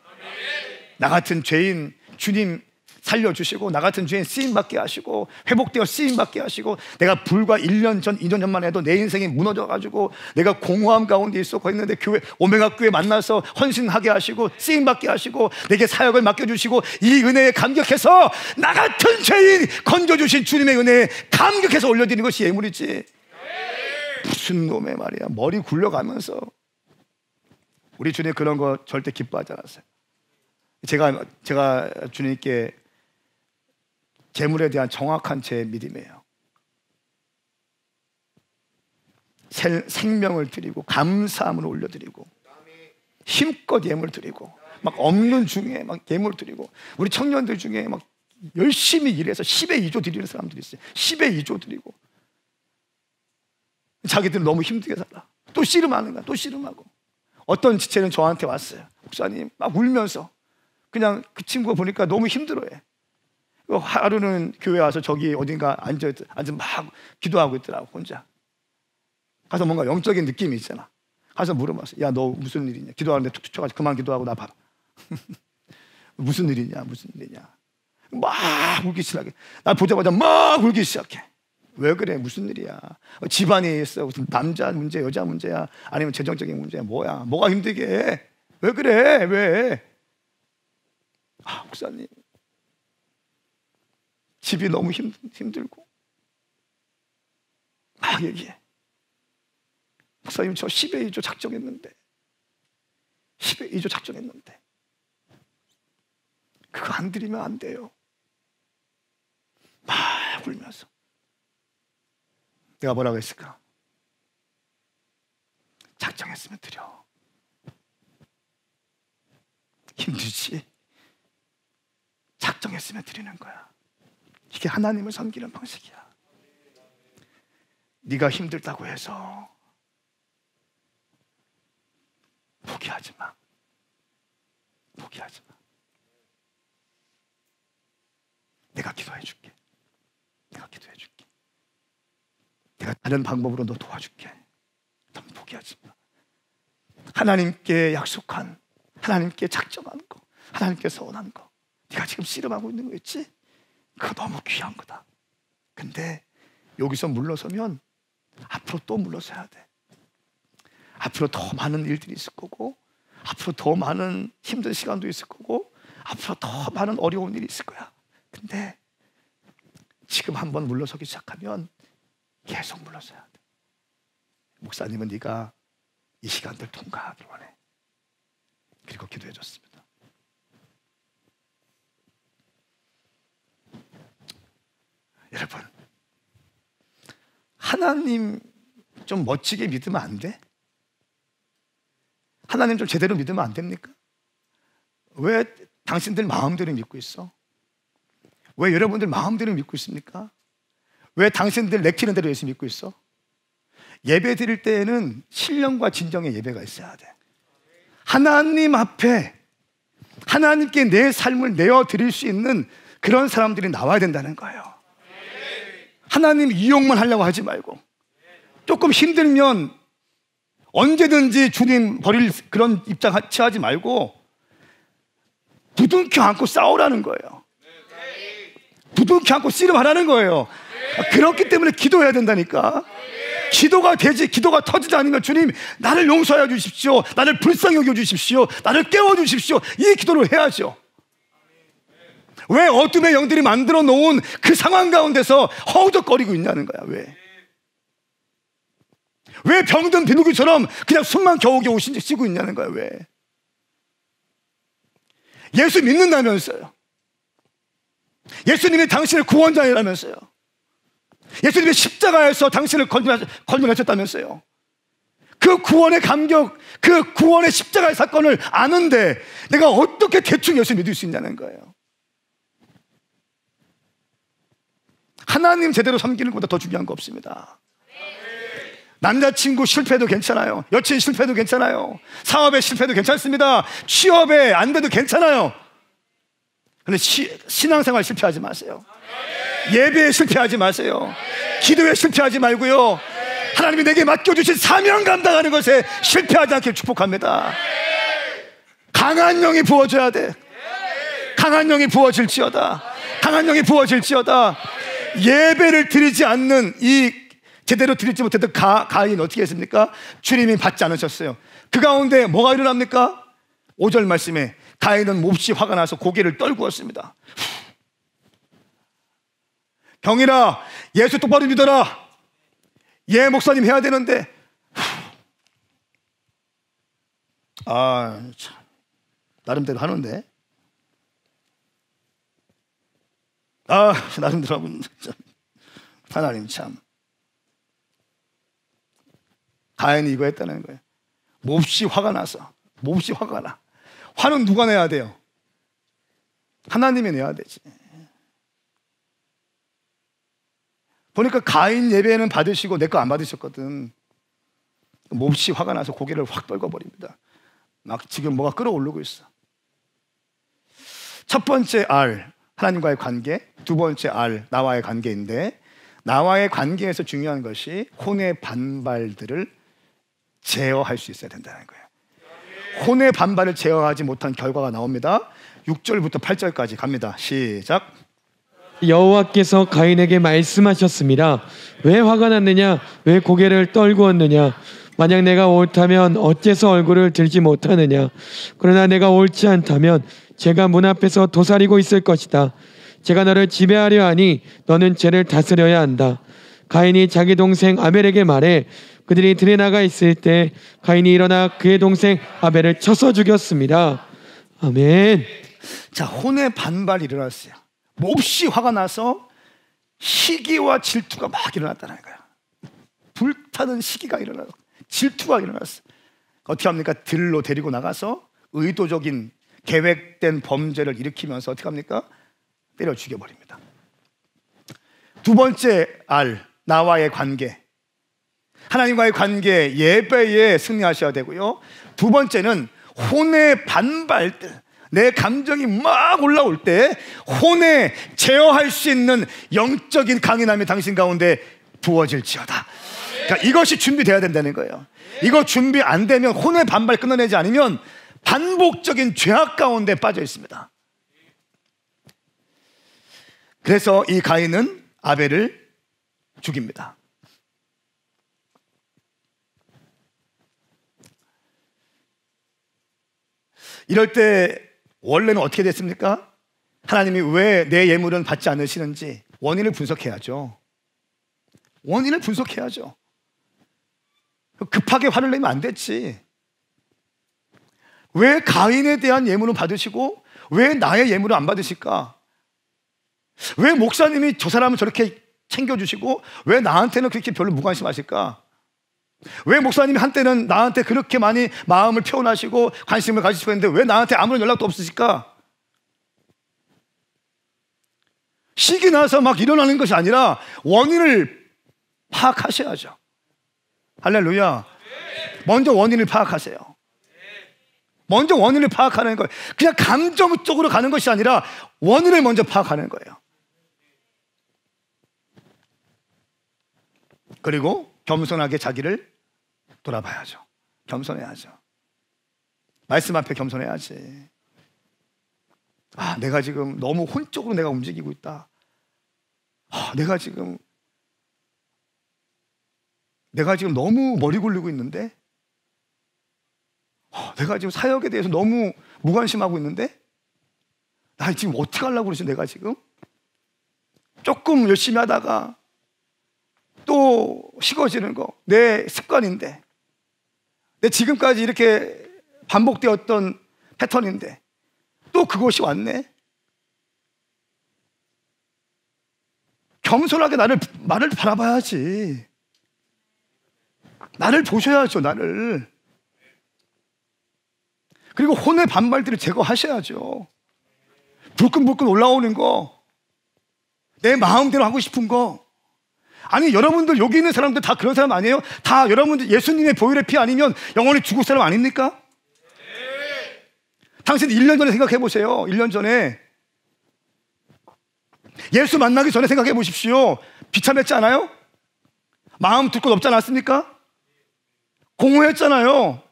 나 같은 죄인 주님 살려주시고, 나 같은 죄인 쓰임받게 하시고, 회복되어 쓰임받게 하시고, 내가 불과 1년 전, 2년 전만 해도 내 인생이 무너져가지고 내가 공허함 가운데 있었고 했는데 교회, 오메가 교회 만나서 헌신하게 하시고 쓰임받게 하시고 내게 사역을 맡겨주시고, 이 은혜에 감격해서 나 같은 죄인 건져주신 주님의 은혜에 감격해서 올려드리는 것이 예물이지. 무슨 놈의 말이야. 머리 굴려가면서. 우리 주님 그런 거 절대 기뻐하지 않았어요. 제가 주님께 재물에 대한 정확한 제 믿음이에요. 생명을 드리고 감사함을 올려드리고 힘껏 예물 드리고 막 없는 중에 막 예물 드리고, 우리 청년들 중에 막 열심히 일해서 10의 2조 드리는 사람들이 있어요. 10의 2조 드리고 자기들은 너무 힘들게 살아. 또 씨름하는 거야. 또 씨름하고. 어떤 지체는 저한테 왔어요. 목사님, 막 울면서 그냥 그 친구가 보니까 너무 힘들어해. 하루는 교회 와서 저기 어딘가 앉아 막 기도하고 있더라고, 혼자. 가서 뭔가 영적인 느낌이 있잖아. 가서 물어봤어. 야, 너 무슨 일이냐? 기도하는데 툭툭 쳐가지고 그만 기도하고 나 봐라. 무슨 일이냐? 막 울기 시작해. 나 보자마자 막 울기 시작해. 왜 그래? 무슨 일이야? 집안에 있어? 무슨 남자 문제, 여자 문제야? 아니면 재정적인 문제야? 뭐야? 뭐가 힘들게 해? 왜 그래? 왜? 목사님, 집이 너무 힘들고 막 얘기해. 목사님, 저 10의 2조 작정했는데 그거 안 드리면 안 돼요. 막 울면서. 내가 뭐라고 했을까? 작정했으면 드려. 힘들지. 작정했으면 드리는 거야. 이게 하나님을 섬기는 방식이야. 네가 힘들다고 해서 포기하지 마. 포기하지 마. 내가 기도해 줄게. 내가 기도해 줄게. 내가 다른 방법으로 너 도와줄게. 넌 포기하지 마. 하나님께 약속한, 하나님께 작정한 거, 하나님께서 원하는 거, 네가 지금 씨름하고 있는 거 있지? 그거 너무 귀한 거다. 근데 여기서 물러서면 앞으로 또 물러서야 돼. 앞으로 더 많은 일들이 있을 거고, 앞으로 더 많은 힘든 시간도 있을 거고, 앞으로 더 많은 어려운 일이 있을 거야. 근데 지금 한번 물러서기 시작하면 계속 물러서야 돼. 목사님은 네가 이 시간들 통과하길 원해. 그리고 기도해 줬습니다. 여러분, 하나님 좀 멋지게 믿으면 안 돼? 하나님 좀 제대로 믿으면 안 됩니까? 왜 당신들 마음대로 믿고 있어? 왜 여러분들 마음대로 믿고 있습니까? 왜 당신들 내키는 대로 예수 믿고 있어? 예배 드릴 때에는 신령과 진정의 예배가 있어야 돼. 하나님 앞에 하나님께 내 삶을 내어 드릴 수 있는 그런 사람들이 나와야 된다는 거예요. 하나님 이용만 하려고 하지 말고, 조금 힘들면 언제든지 주님 버릴 그런 입장 취하지 말고 부둥켜 안고 싸우라는 거예요. 부둥켜 안고 씨름하라는 거예요. 그렇기 때문에 기도해야 된다니까. 기도가 되지, 기도가 터지지 않으면 주님 나를 용서해 주십시오, 나를 불쌍히 여겨 주십시오, 나를 깨워 주십시오, 이 기도를 해야죠. 왜 어둠의 영들이 만들어 놓은 그 상황 가운데서 허우적거리고 있냐는 거야. 왜 병든 비둘기처럼 그냥 숨만 겨우겨우 쉬고 있냐는 거야. 왜? 예수 믿는다면서요. 예수님이 당신의 구원자이라면서요. 예수님의 십자가에서 당신을 건져내셨다면서요. 그 구원의 감격, 그 구원의 십자가의 사건을 아는데 내가 어떻게 대충 예수 믿을 수 있냐는 거예요. 하나님 제대로 섬기는 것보다 더 중요한 거 없습니다. 남자친구 실패도 괜찮아요. 여친 실패도 괜찮아요. 사업에 실패도 괜찮습니다. 취업에 안 돼도 괜찮아요. 근데 신앙생활 실패하지 마세요. 예배에 실패하지 마세요. 기도에 실패하지 말고요, 하나님이 내게 맡겨주신 사명 감당하는 것에 실패하지 않게 축복합니다. 강한 영이 부어져야 돼. 강한 영이 부어질지어다. 강한 영이 부어질지어다. 예배를 드리지 않는 이 제대로 드리지 못했던 가인 어떻게 했습니까? 주님이 받지 않으셨어요. 그 가운데 뭐가 일어납니까? 5절 말씀에 가인은 몹시 화가 나서 고개를 떨구었습니다. 경이라, 예수 똑바로 믿어라. 예, 목사님 해야 되는데. 참, 나름대로 하는데. 나름대로 하고. 하나님 참. 가인이 이거 했다는 거예요. 몹시 화가 나서. 몹시 화가 나. 화는 누가 내야 돼요? 하나님이 내야 되지. 보니까 가인 예배는 받으시고 내 거 안 받으셨거든. 몹시 화가 나서 고개를 확 떨궈버립니다. 막 지금 뭐가 끌어오르고 있어. 첫 번째 R, 하나님과의 관계. 두 번째 R, 나와의 관계인데, 나와의 관계에서 중요한 것이 혼의 반발들을 제어할 수 있어야 된다는 거예요. 혼의 반발을 제어하지 못한 결과가 나옵니다. 6절부터 8절까지 갑니다. 시작. 여호와께서 가인에게 말씀하셨습니다. 왜 화가 났느냐? 왜 고개를 떨구었느냐? 만약 내가 옳다면 어째서 얼굴을 들지 못하느냐? 그러나 내가 옳지 않다면 제가 문 앞에서 도사리고 있을 것이다. 제가 너를 지배하려 하니 너는 죄를 다스려야 한다. 가인이 자기 동생 아벨에게 말해 그들이 들에 나가 있을 때 가인이 일어나 그의 동생 아벨을 쳐서 죽였습니다. 아멘. 자, 혼의 반발이 일어났어요. 몹시 화가 나서 시기와 질투가 막 일어났다는 거야. 불타는 시기가 질투가 일어났어. 어떻게 합니까? 들로 데리고 나가서 의도적인 계획된 범죄를 일으키면서 어떻게 합니까? 때려 죽여버립니다. 두 번째 알, 나와의 관계. 하나님과의 관계, 예배에 승리하셔야 되고요. 두 번째는 혼의 반발들. 내 감정이 막 올라올 때 혼에 제어할 수 있는 영적인 강인함이 당신 가운데 부어질지어다. 그러니까 이것이 준비돼야 된다는 거예요. 이거 준비 안 되면 혼의 반발 끊어내지 않으면 반복적인 죄악 가운데 빠져 있습니다. 그래서 이 가인은 아벨을 죽입니다. 이럴 때 원래는 어떻게 됐습니까? 하나님이 왜 내 예물은 받지 않으시는지 원인을 분석해야죠. 원인을 분석해야죠. 급하게 화를 내면 안 됐지. 왜 가인에 대한 예물은 받으시고 왜 나의 예물을 안 받으실까? 왜 목사님이 저 사람을 저렇게 챙겨주시고 왜 나한테는 그렇게 별로 무관심하실까? 왜 목사님이 한때는 나한테 그렇게 많이 마음을 표현하시고 관심을 가지시고 했는데 왜 나한테 아무런 연락도 없으실까? 시기 나서 막 일어나는 것이 아니라 원인을 파악하셔야죠. 할렐루야. 먼저 원인을 파악하세요. 먼저 원인을 파악하는 거예요. 그냥 감정적으로 가는 것이 아니라 원인을 먼저 파악하는 거예요. 그리고 겸손하게 자기를 돌아봐야죠. 겸손해야죠. 말씀 앞에 겸손해야지. 아, 내가 지금 너무 혼적으로 내가 움직이고 있다. 아, 내가 지금 너무 머리 굴리고 있는데, 내가 지금 사역에 대해서 너무 무관심하고 있는데, 나 지금 어떻게 하려고 그러지? 내가 지금 조금 열심히 하다가 또 식어지는 거 내 습관인데, 내 지금까지 이렇게 반복되었던 패턴인데 또 그것이 왔네. 겸손하게 나를 바라봐야지. 나를 보셔야죠. 나를. 그리고 혼의 반발들을 제거하셔야죠. 불끈불끈 올라오는 거, 내 마음대로 하고 싶은 거. 아니, 여러분들 여기 있는 사람들 다 그런 사람 아니에요? 다 여러분들 예수님의 보혈의 피 아니면 영원히 죽을 사람 아닙니까? 당신 1년 전에 생각해 보세요. 1년 전에 예수 만나기 전에 생각해 보십시오. 비참했지 않아요? 마음 둘 곳 없지 않았습니까? 공허했잖아요.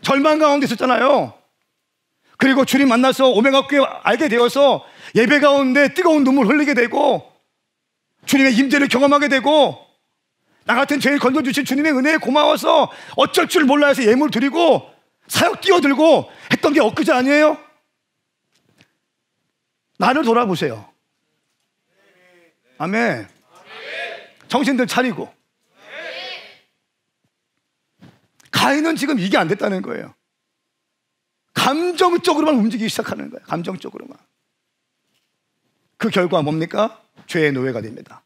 절망 가운데 있었잖아요. 그리고 주님 만나서 오메가교회 알게 되어서 예배 가운데 뜨거운 눈물 흘리게 되고 주님의 임재를 경험하게 되고 나 같은 죄를 건져주신 주님의 은혜에 고마워서 어쩔 줄 몰라 해서 예물 드리고 사역 뛰어들고 했던 게 엊그제 아니에요? 나를 돌아보세요. 아멘. 정신들 차리고. 가인은 지금 이게 안 됐다는 거예요. 감정적으로만 움직이기 시작하는 거예요. 감정적으로만. 그 결과 뭡니까? 죄의 노예가 됩니다.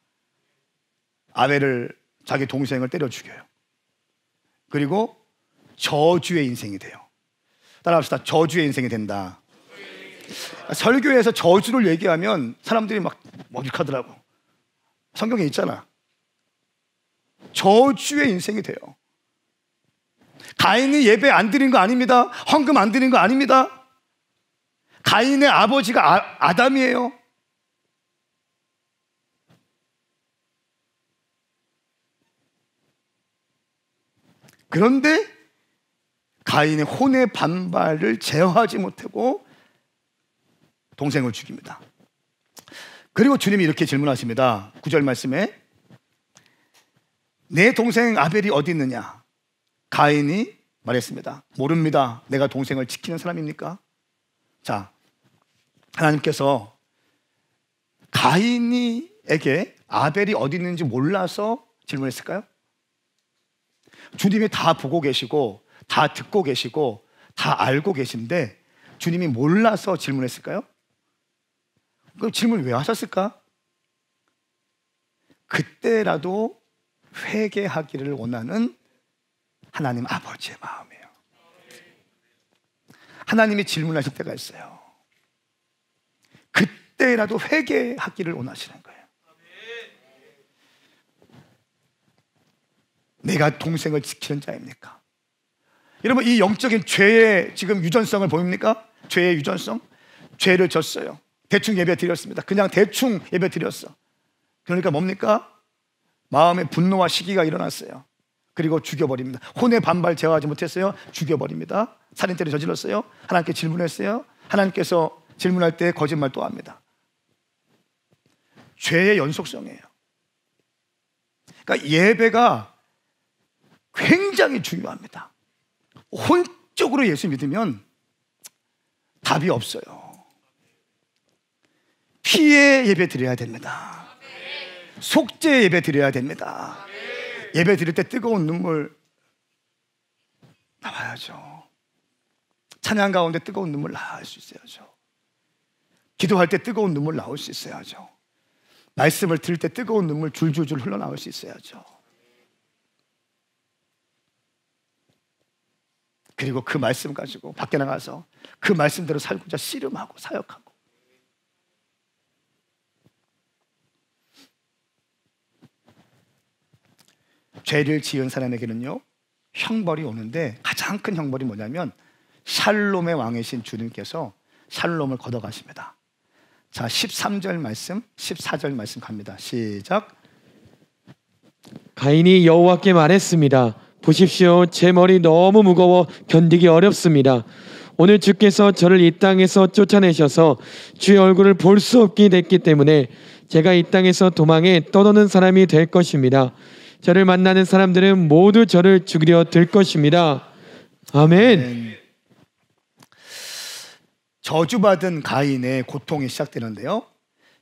아벨을, 자기 동생을 때려 죽여요. 그리고 저주의 인생이 돼요. 따라합시다. 저주의 인생이 된다. 설교에서 저주를 얘기하면 사람들이 막 머쓱하더라고. 성경에 있잖아. 저주의 인생이 돼요. 가인이 예배 안 드린 거 아닙니다. 헌금 안 드린 거 아닙니다. 가인의 아버지가 아담이에요. 그런데 가인의 혼의 반발을 제어하지 못하고 동생을 죽입니다. 그리고 주님이 이렇게 질문하십니다. 9절 말씀에 내 동생 아벨이 어디 있느냐? 가인이 말했습니다. 모릅니다. 내가 동생을 지키는 사람입니까? 자, 하나님께서 가인이에게 아벨이 어디 있는지 몰라서 질문했을까요? 주님이 다 보고 계시고 다 듣고 계시고 다 알고 계신데 주님이 몰라서 질문했을까요? 그럼 질문을 왜 하셨을까? 그때라도 회개하기를 원하는 하나님 아버지의 마음이에요. 하나님이 질문하실 때가 있어요. 그때라도 회개하기를 원하시는 거예요. 내가 동생을 지키는 자입니까? 여러분, 이 영적인 죄의 지금 유전성을 보입니까? 죄의 유전성. 죄를 졌어요. 대충 예배 드렸습니다. 그냥 대충 예배 드렸어. 그러니까 뭡니까? 마음의 분노와 시기가 일어났어요. 그리고 죽여버립니다. 혼의 반발 제어하지 못했어요. 죽여버립니다. 살인죄를 저질렀어요. 하나님께 질문했어요. 하나님께서 질문할 때 거짓말 또 합니다. 죄의 연속성이에요. 그러니까 예배가 굉장히 중요합니다. 혼적으로 예수 믿으면 답이 없어요. 피에 예배 드려야 됩니다. 속죄 예배 드려야 됩니다. 예배 드릴 때 뜨거운 눈물 나와야죠. 찬양 가운데 뜨거운 눈물 나올 수 있어야죠. 기도할 때 뜨거운 눈물 나올 수 있어야죠. 말씀을 들을 때 뜨거운 눈물 줄줄줄 흘러나올 수 있어야죠. 그리고 그 말씀 가지고 밖에 나가서 그 말씀대로 살고자 씨름하고 사역하고. 죄를 지은 사람에게는요, 형벌이 오는데 가장 큰 형벌이 뭐냐면 샬롬의 왕이신 주님께서 샬롬을 걷어가십니다. 자, 13절 말씀, 14절 말씀 갑니다. 시작. 가인이 여호와께 말했습니다. 보십시오, 제 머리 너무 무거워 견디기 어렵습니다. 오늘 주께서 저를 이 땅에서 쫓아내셔서 주의 얼굴을 볼 수 없게 됐기 때문에 제가 이 땅에서 도망해 떠도는 사람이 될 것입니다. 저를 만나는 사람들은 모두 저를 죽이려 들 것입니다. 아멘. 저주받은 가인의 고통이 시작되는데요,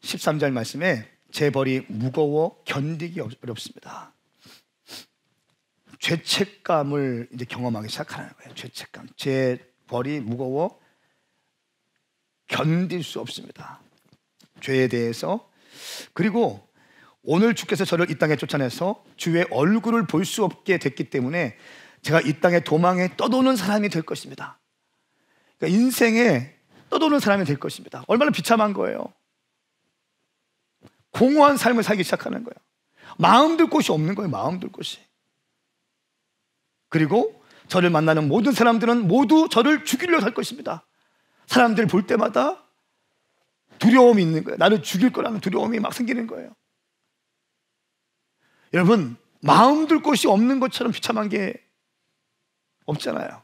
13절 말씀에 제 벌이 무거워 견디기 어렵습니다. 죄책감을 이제 경험하기 시작하는 거예요. 죄책감. 제 벌이 무거워 견딜 수 없습니다. 죄에 대해서. 그리고 오늘 주께서 저를 이 땅에 쫓아내서 주의 얼굴을 볼 수 없게 됐기 때문에 제가 이 땅에 도망해 떠도는 사람이 될 것입니다. 그러니까 인생에 떠도는 사람이 될 것입니다. 얼마나 비참한 거예요. 공허한 삶을 살기 시작하는 거예요. 마음 둘 곳이 없는 거예요. 마음 둘 곳이. 그리고 저를 만나는 모든 사람들은 모두 저를 죽이려고 할 것입니다. 사람들 볼 때마다 두려움이 있는 거예요. 나를 죽일 거라는 두려움이 막 생기는 거예요. 여러분, 마음 둘 곳이 없는 것처럼 비참한 게 없잖아요.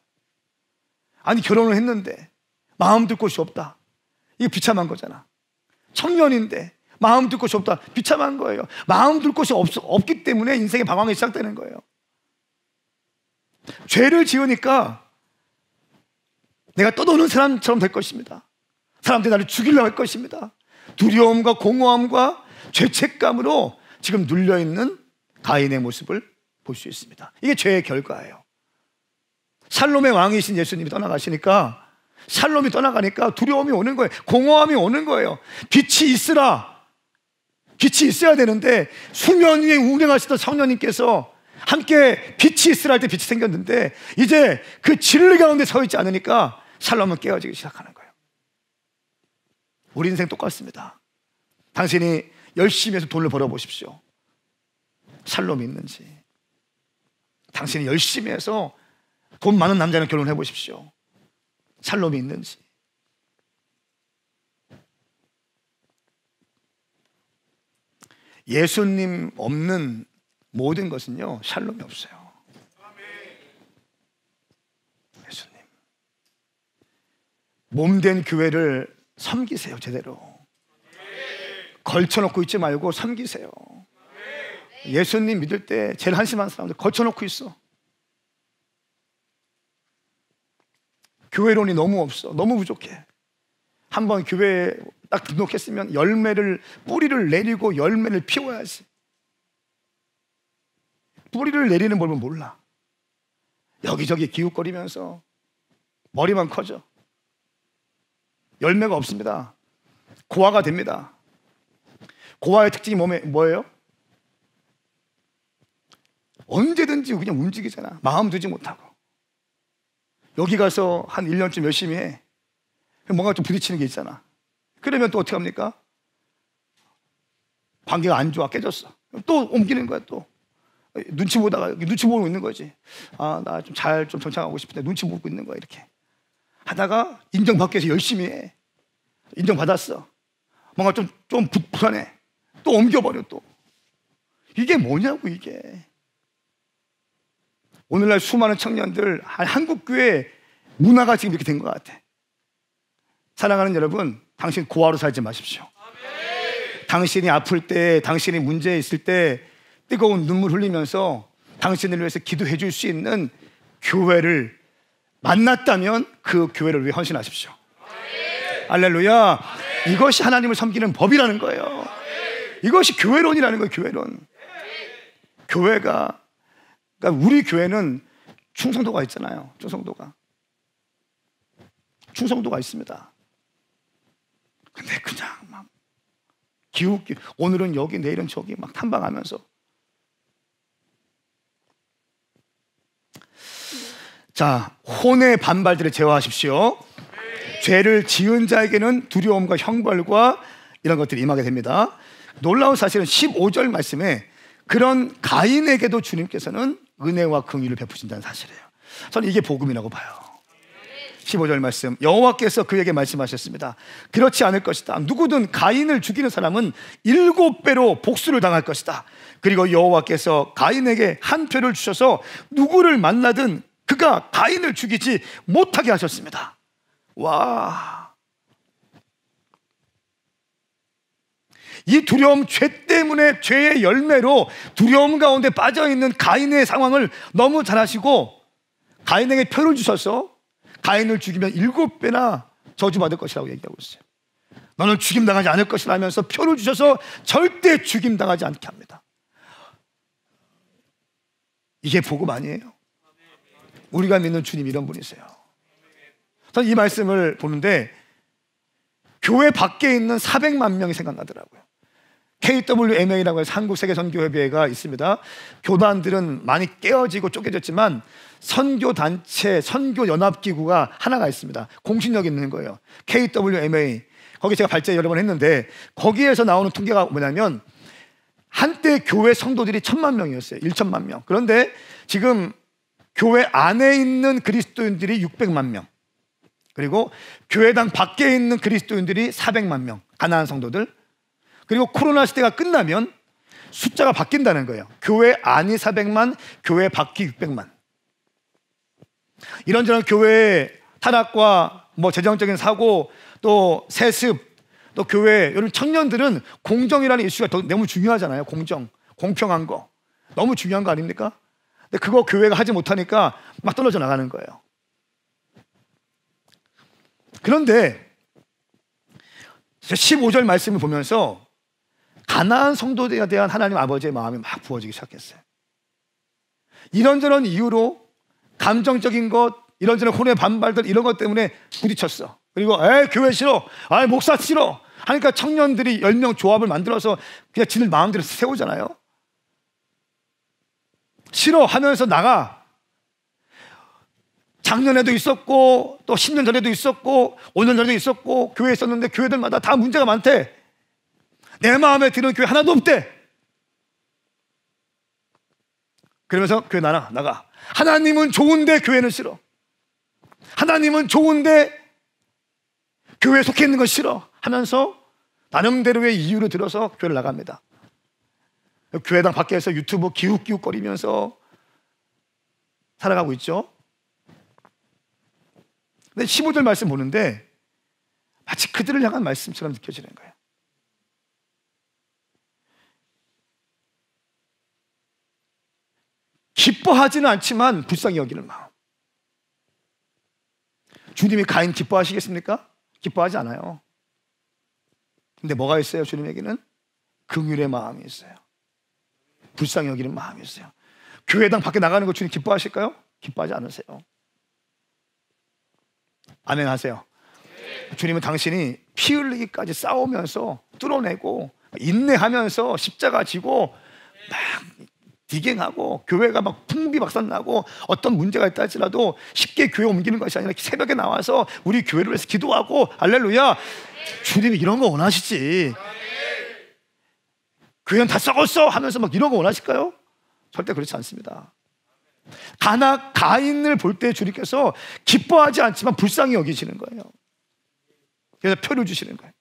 아니, 결혼을 했는데 마음 둘 곳이 없다. 이게 비참한 거잖아. 청년인데 마음 둘 곳이 없다. 비참한 거예요. 마음 둘 곳이 없기 때문에 인생의 방황이 시작되는 거예요. 죄를 지으니까 내가 떠도는 사람처럼 될 것입니다. 사람들이 나를 죽이려고 할 것입니다. 두려움과 공허함과 죄책감으로 지금 눌려있는 가인의 모습을 볼 수 있습니다. 이게 죄의 결과예요. 샬롬의 왕이신 예수님이 떠나가시니까, 샬롬이 떠나가니까 두려움이 오는 거예요. 공허함이 오는 거예요. 빛이 있으라. 빛이 있어야 되는데 수면 위에 운행하시던 성령님께서 함께 빛이 있으라 할 때 빛이 생겼는데 이제 그 진리 가운데 서 있지 않으니까 샬롬은 깨어지기 시작하는 거예요. 우리 인생 똑같습니다. 당신이 열심히 해서 돈을 벌어보십시오. 샬롬이 있는지. 당신이 열심히 해서 돈 많은 남자랑 결혼해 보십시오. 샬롬이 있는지. 예수님 없는 모든 것은요, 샬롬이 없어요. 예수님. 몸된 교회를 섬기세요. 제대로 걸쳐놓고 있지 말고 섬기세요. 예수님 믿을 때 제일 한심한 사람들 걸쳐놓고 있어. 교회론이 너무 없어. 너무 부족해. 한번 교회에 딱 등록했으면 뿌리를 내리고 열매를 피워야지. 뿌리를 내리는 법은 몰라. 여기저기 기웃거리면서 머리만 커져. 열매가 없습니다. 고아가 됩니다. 고아의 특징이 뭐예요? 언제든지 그냥 움직이잖아. 마음 두지 못하고. 여기 가서 한 1년쯤 열심히 해. 뭔가 좀 부딪히는 게 있잖아. 그러면 또 어떻게 합니까? 관계가 안 좋아, 깨졌어. 또 옮기는 거야. 또 눈치 보다가 여기 눈치 보고 있는 거지. 아, 나 좀 잘 좀 정착하고 싶은데 눈치 보고 있는 거야. 이렇게 하다가 인정받기 위해서 열심히 해. 인정받았어. 뭔가 좀 불안해. 또 옮겨버려. 또 이게 뭐냐고. 이게 오늘날 수많은 청년들, 한국교회 문화가 지금 이렇게 된 것 같아. 사랑하는 여러분, 당신 고아로 살지 마십시오. 당신이 아플 때, 당신이 문제 있을 때 뜨거운 눈물 흘리면서 당신을 위해서 기도해 줄 수 있는 교회를 만났다면 그 교회를 위해 헌신하십시오. 할렐루야. 이것이 하나님을 섬기는 법이라는 거예요. 이것이 교회론이라는 거예요. 교회론. 교회가, 그러니까 우리 교회는 충성도가 있잖아요. 충성도가 있습니다. 근데 그냥 막 기웃기, 오늘은 여기 내일은 저기 막 탐방하면서. 자, 혼의 반발들을 제어하십시오. 죄를 지은 자에게는 두려움과 형벌과 이런 것들이 임하게 됩니다. 놀라운 사실은 15절 말씀에 그런 가인에게도 주님께서는 은혜와 긍휼을 베푸신다는 사실이에요. 저는 이게 복음이라고 봐요. 15절 말씀, 여호와께서 그에게 말씀하셨습니다. 그렇지 않을 것이다. 누구든 가인을 죽이는 사람은 7배로 복수를 당할 것이다. 그리고 여호와께서 가인에게 한 표를 주셔서 누구를 만나든 그가 가인을 죽이지 못하게 하셨습니다. 와, 이 두려움, 죄 때문에 죄의 열매로 두려움 가운데 빠져있는 가인의 상황을 너무 잘 아시고 가인에게 표를 주셔서 가인을 죽이면 7배나 저주받을 것이라고 얘기하고 있어요. 너는 죽임당하지 않을 것이라 하면서 표를 주셔서 절대 죽임당하지 않게 합니다. 이게 복음 아니에요? 우리가 믿는 주님 이런 분이세요. 저는 이 말씀을 보는데 교회 밖에 있는 400만 명이 생각나더라고요. KWMA라고 해서 한국세계선교협의회가 있습니다. 교단들은 많이 깨어지고 쪼개졌지만 선교단체, 선교연합기구가 하나가 있습니다. 공신력 있는 거예요. KWMA. 거기 제가 발제 여러 번 했는데 거기에서 나오는 통계가 뭐냐면 한때 교회 성도들이 1000만 명이었어요. 1천만 명. 그런데 지금 교회 안에 있는 그리스도인들이 600만 명, 그리고 교회당 밖에 있는 그리스도인들이 400만 명, 가난한 성도들. 그리고 코로나 시대가 끝나면 숫자가 바뀐다는 거예요. 교회 안이 400만, 교회 밖이 600만. 이런저런 교회의 타락과 뭐 재정적인 사고, 또 세습, 또 교회, 이런 청년들은 공정이라는 이슈가 너무 중요하잖아요. 공정, 공평한 거 너무 중요한 거 아닙니까? 근데 그거 교회가 하지 못하니까 막 떨어져 나가는 거예요. 그런데 15절 말씀을 보면서 가난한 성도들에 대한 하나님 아버지의 마음이 막 부어지기 시작했어요. 이런저런 이유로 감정적인 것, 이런저런 혼의 반발들, 이런 것 때문에 부딪혔어. 그리고 교회 싫어, 목사 싫어 하니까 청년들이 10명 조합을 만들어서 그냥 지들 마음대로 세우잖아요. 싫어 하면서 나가. 작년에도 있었고 또 10년 전에도 있었고 5년 전에도 있었고 교회에 있었는데 교회들마다 다 문제가 많대. 내 마음에 드는 교회 하나도 없대. 그러면서 교회 나가. 하나님은 좋은데 교회는 싫어. 하나님은 좋은데 교회에 속해 있는 건 싫어 하면서 나름대로의 이유를 들어서 교회를 나갑니다. 교회당 밖에서 유튜브 기웃기웃거리면서 살아가고 있죠. 근데 15절 말씀 보는데 마치 그들을 향한 말씀처럼 느껴지는 거예요. 기뻐하지는 않지만 불쌍히 여기는 마음. 주님이 가인 기뻐하시겠습니까? 기뻐하지 않아요. 근데 뭐가 있어요? 주님에게는 긍휼의 마음이 있어요. 불쌍히 여기는 마음이 있어요. 교회당 밖에 나가는 거 주님 기뻐하실까요? 기뻐하지 않으세요. 아멘 하세요. 주님은 당신이 피 흘리기까지 싸우면서 뚫어내고 인내하면서 십자가 지고 막 디갱하고 교회가 막 풍비박산나고 어떤 문제가 있다 할지라도 쉽게 교회 옮기는 것이 아니라 새벽에 나와서 우리 교회를 위해서 기도하고 할렐루야. 주님이 이런 거 원하시지. 교회는 다 썩었어 하면서 막 이런 거 원하실까요? 절대 그렇지 않습니다. 가인을 볼 때 주님께서 기뻐하지 않지만 불쌍히 여기시는 거예요. 그래서 표를 주시는 거예요.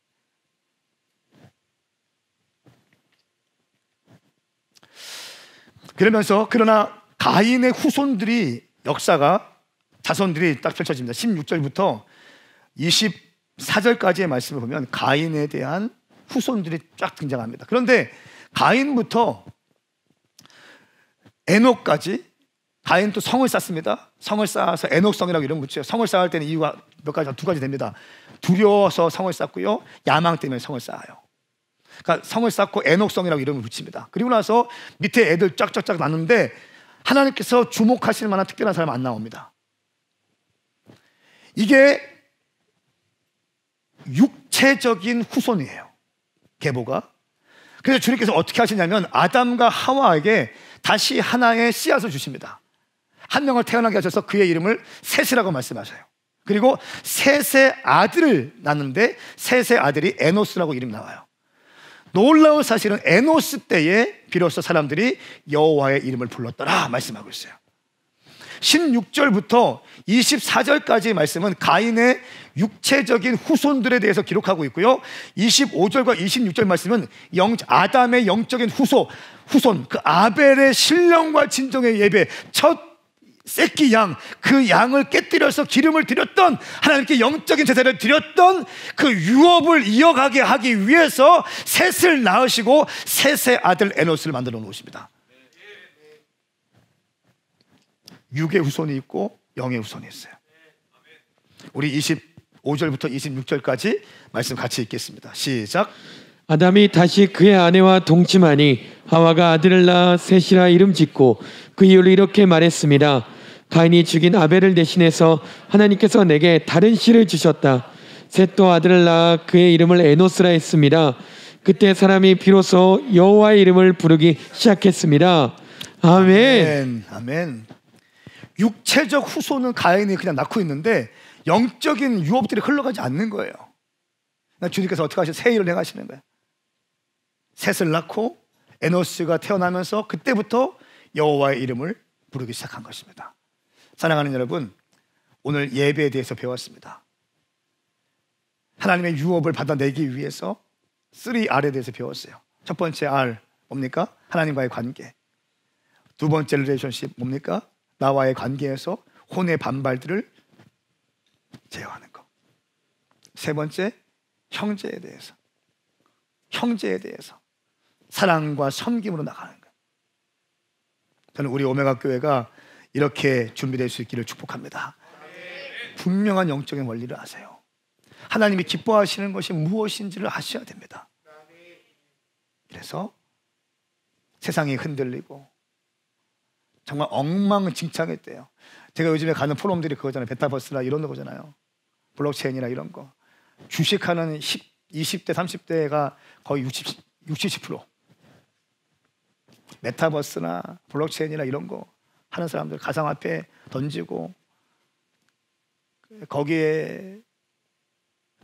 그러면서 그러나 가인의 후손들이 역사가 자손들이 딱 펼쳐집니다. 16절부터 24절까지의 말씀을 보면 가인에 대한 후손들이 쫙 등장합니다. 그런데 가인부터 에녹까지, 가인 또 성을 쌓습니다. 성을 쌓아서 에녹성이라고 이름 붙여요. 성을 쌓을 때는 이유가 두 가지 됩니다. 두려워서 성을 쌓고요, 야망 때문에 성을 쌓아요. 그러니까 성을 쌓고 에녹성이라고 이름을 붙입니다. 그리고 나서 밑에 애들 쫙쫙쫙 나누는데 하나님께서 주목하실 만한 특별한 사람 안 나옵니다. 이게 육체적인 후손이에요, 계보가. 그래서 주님께서 어떻게 하시냐면 아담과 하와에게 다시 하나의 씨앗을 주십니다. 한 명을 태어나게 하셔서 그의 이름을 셋이라고 말씀하셔요. 그리고 셋의 아들을 낳는데 셋의 아들이 에노스라고 이름이 나와요. 놀라운 사실은 에노스 때에 비로소 사람들이 여호와의 이름을 불렀더라 말씀하고 있어요. 16절부터 24절까지의 말씀은 가인의 육체적인 후손들에 대해서 기록하고 있고요, 25절과 26절 말씀은 아담의 영적인 후손, 그 아벨의 신령과 진정의 예배, 첫 새끼 양, 그 양을 깨뜨려서 기름을 드렸던, 하나님께 영적인 제사를 드렸던 그 유업을 이어가게 하기 위해서 셋을 낳으시고 셋의 아들 에노스를 만들어 놓으십니다. 육의 후손이 있고 영의 후손이 있어요. 우리 25절부터 26절까지 말씀 같이 읽겠습니다. 시작. 아담이 다시 그의 아내와 동침하니 하와가 아들을 낳아 셋이라 이름 짓고 그 이유를 이렇게 말했습니다. 가인이 죽인 아벨을 대신해서 하나님께서 내게 다른 씨를 주셨다. 셋도 아들을 낳아 그의 이름을 에노스라 했습니다. 그때 사람이 비로소 여호와의 이름을 부르기 시작했습니다. 아멘. 아멘. 육체적 후손은 가인이 그냥 낳고 있는데 영적인 유업들이 흘러가지 않는 거예요. 주님께서 어떻게 하시죠? 새 일을 행하시는 거예요. 셋을 낳고 에노스가 태어나면서 그때부터 여호와의 이름을 부르기 시작한 것입니다. 사랑하는 여러분, 오늘 예배에 대해서 배웠습니다. 하나님의 유업을 받아내기 위해서 3R에 대해서 배웠어요. 첫 번째 R 뭡니까? 하나님과의 관계. 두 번째 릴레이션십 뭡니까? 나와의 관계에서 혼의 반발들을 제어하는 것. 세 번째, 형제에 대해서 사랑과 섬김으로 나가는 것. 저는 우리 오메가 교회가 이렇게 준비될 수 있기를 축복합니다. 분명한 영적인 원리를 아세요. 하나님이 기뻐하시는 것이 무엇인지를 아셔야 됩니다. 그래서 세상이 흔들리고 정말 엉망진창일 때요. 제가 요즘에 가는 포럼들이 그거잖아요. 메타버스나 이런 거잖아요. 블록체인이나 이런 거. 주식하는 20대, 30대가 거의 60, 70%. 메타버스나 블록체인이나 이런 거 하는 사람들, 가상화폐 던지고 거기에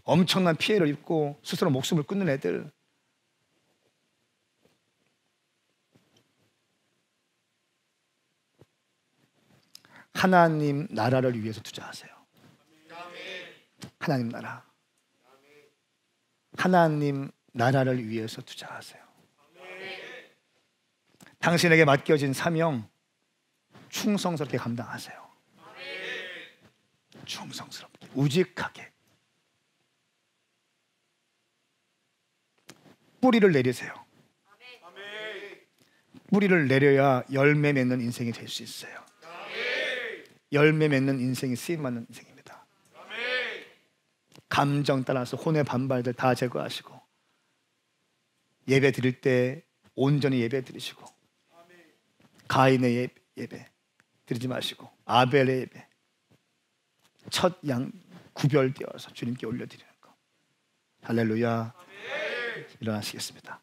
엄청난 피해를 입고 스스로 목숨을 끊는 애들. 하나님 나라를 위해서 투자하세요. 하나님 나라. 하나님 나라를 위해서 투자하세요. 당신에게 맡겨진 사명 충성스럽게 감당하세요. 충성스럽게, 우직하게. 뿌리를 내리세요. 뿌리를 내려야 열매 맺는 인생이 될 수 있어요. 열매 맺는 인생이 쓰임받는 인생입니다. 감정 따라서 혼의 반발들 다 제거하시고 예배 드릴 때 온전히 예배 드리시고 가인의 예배 드리지 마시고 아벨의 예배 첫 양 구별되어서 주님께 올려드리는 것. 할렐루야. 일어나시겠습니다.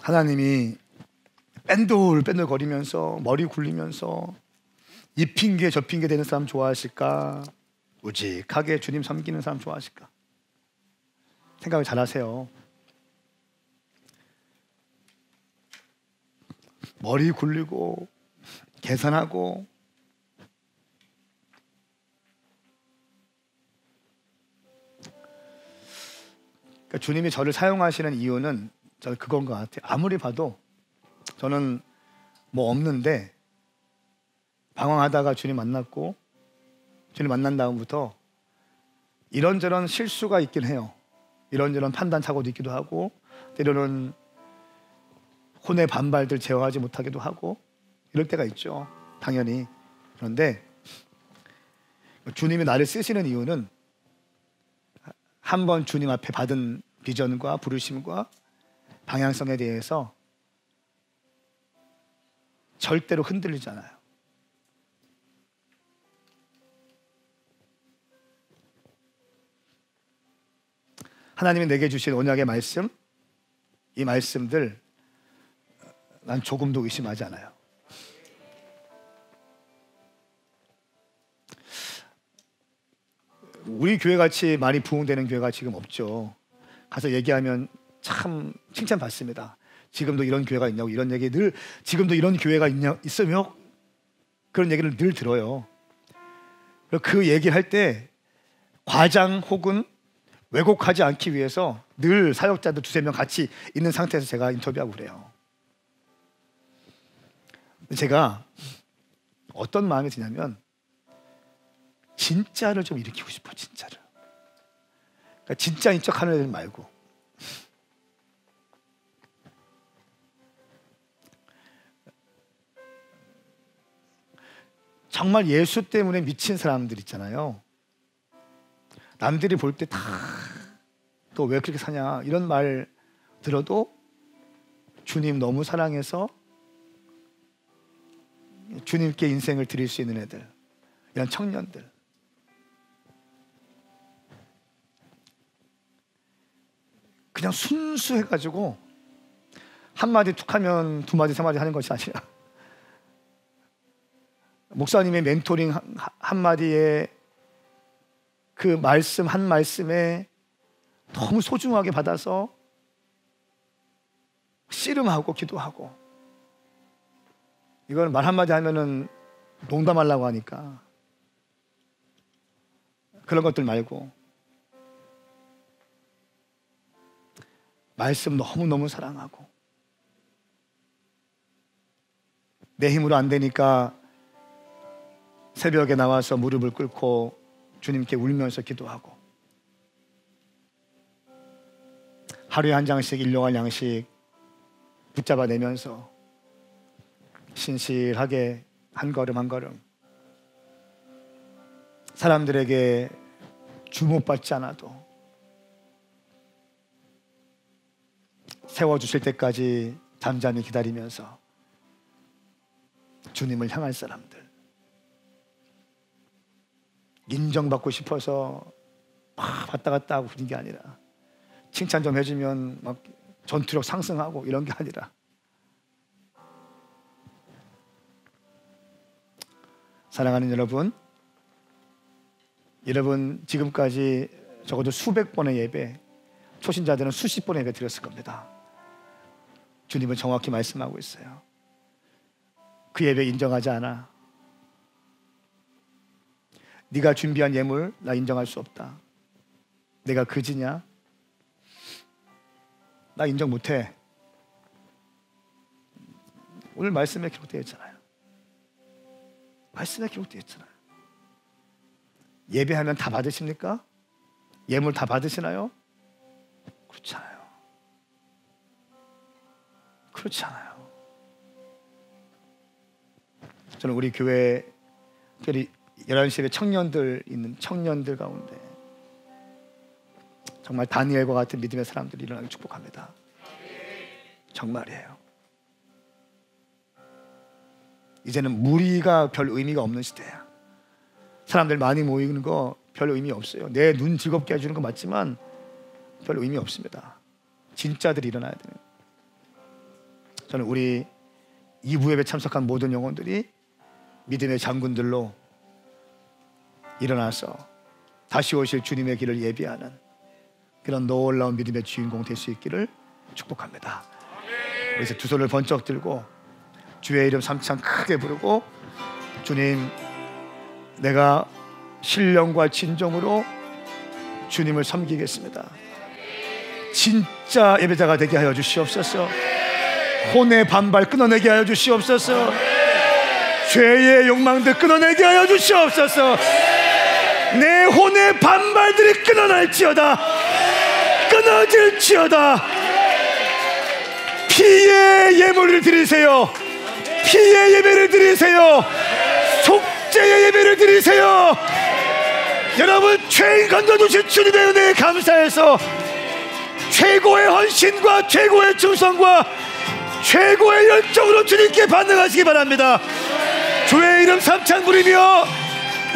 하나님이 뺀돌뺀돌 거리면서 머리 굴리면서 이 핑계 저 핑계 되는 사람 좋아하실까? 우직하게 주님 섬기는 사람 좋아하실까? 생각을 잘 하세요. 머리 굴리고 계산하고 그러니까 주님이 저를 사용하시는 이유는 저는 그건 것 같아요. 아무리 봐도 저는 뭐 없는데 방황하다가 주님 만났고 주님 만난 다음부터 이런저런 실수가 있긴 해요. 이런저런 판단 착오도 있기도 하고 때로는 혼의 반발들 제어하지 못하기도 하고 이럴 때가 있죠. 당연히. 그런데 주님이 나를 쓰시는 이유는 한번 주님 앞에 받은 비전과 부르심과 방향성에 대해서 절대로 흔들리지 않아요. 하나님이 내게 주신 언약의 말씀, 이 말씀들 난 조금도 의심하지 않아요. 우리 교회같이 많이 부흥되는 교회가 지금 없죠. 가서 얘기하면 참 칭찬받습니다. 지금도 이런 교회가 있냐고 이런 얘기 늘 지금도 이런 교회가 있으며 그런 얘기를 늘 들어요. 그 얘기를 할 때 과장 혹은 왜곡하지 않기 위해서 늘 사역자들 두세 명 같이 있는 상태에서 제가 인터뷰하고 그래요. 제가 어떤 마음이 드냐면 진짜를 좀 일으키고 싶어. 진짜를. 그러니까 진짜인 척하는 애들 말고 정말 예수 때문에 미친 사람들 있잖아요. 남들이 볼 때 다 또 왜 그렇게 사냐 이런 말 들어도 주님 너무 사랑해서 주님께 인생을 드릴 수 있는 애들, 이런 청년들. 그냥 순수해가지고 한마디 툭 하면 두 마디 세 마디 하는 것이 아니라 목사님의 멘토링 한마디에 그 말씀 한 말씀에 너무 소중하게 받아서 씨름하고 기도하고, 이건 말 한마디 하면은 농담하려고 하니까 그런 것들 말고 말씀 너무너무 사랑하고 내 힘으로 안 되니까 새벽에 나와서 무릎을 꿇고 주님께 울면서 기도하고 하루에 한 장씩 일용할 양식 붙잡아 내면서 신실하게 한 걸음 한 걸음 사람들에게 주목받지 않아도 세워주실 때까지 잠잠히 기다리면서 주님을 향할 사람들, 인정받고 싶어서 막 왔다 갔다 하고 그런 게 아니라 칭찬 좀 해주면 막 전투력 상승하고 이런 게 아니라 사랑하는 여러분 지금까지 적어도 수백 번의 예배, 초신자들은 수십 번의 예배 드렸을 겁니다. 주님은 정확히 말씀하고 있어요. 그 예배 인정하지 않아. 네가 준비한 예물 나 인정할 수 없다. 내가 그지냐? 나 인정 못해. 오늘 말씀에 기록되어 있잖아요. 말씀에 기록되어 있잖아요. 예배하면 다 받으십니까? 예물 다 받으시나요? 그렇지 않아요. 그렇지 않아요. 저는 우리 교회 특별히 11시에 청년들 있는 청년들 가운데 정말 다니엘과 같은 믿음의 사람들이 일어나길 축복합니다. 정말이에요. 이제는 무리가 별 의미가 없는 시대야. 사람들 많이 모이는 거 별 의미 없어요. 내 눈 즐겁게 해주는 거 맞지만 별 의미 없습니다. 진짜들이 일어나야 되는. 저는 우리 2부 예배 참석한 모든 영혼들이 믿음의 장군들로 일어나서 다시 오실 주님의 길을 예비하는 그런 놀라운 믿음의 주인공 될 수 있기를 축복합니다. 그래서 두 손을 번쩍 들고 주의 이름 3참 크게 부르고, 주님, 내가 신령과 진정으로 주님을 섬기겠습니다. 진짜 예배자가 되게 하여 주시옵소서. 혼의 반발 끊어내게 하여 주시옵소서. 죄의 욕망들 끊어내게 하여 주시옵소서. 내 혼의 반발들이 끊어날지어다. 끊어질지어다. 피의 예물을 드리세요. 피의 예배를 드리세요. 속죄의 예배를 드리세요. 여러분, 죄인 건져주신 주님의 은혜에 감사해서 최고의 헌신과 최고의 충성과 최고의 열정으로 주님께 반응하시기 바랍니다. 주의 이름 3찬 부리며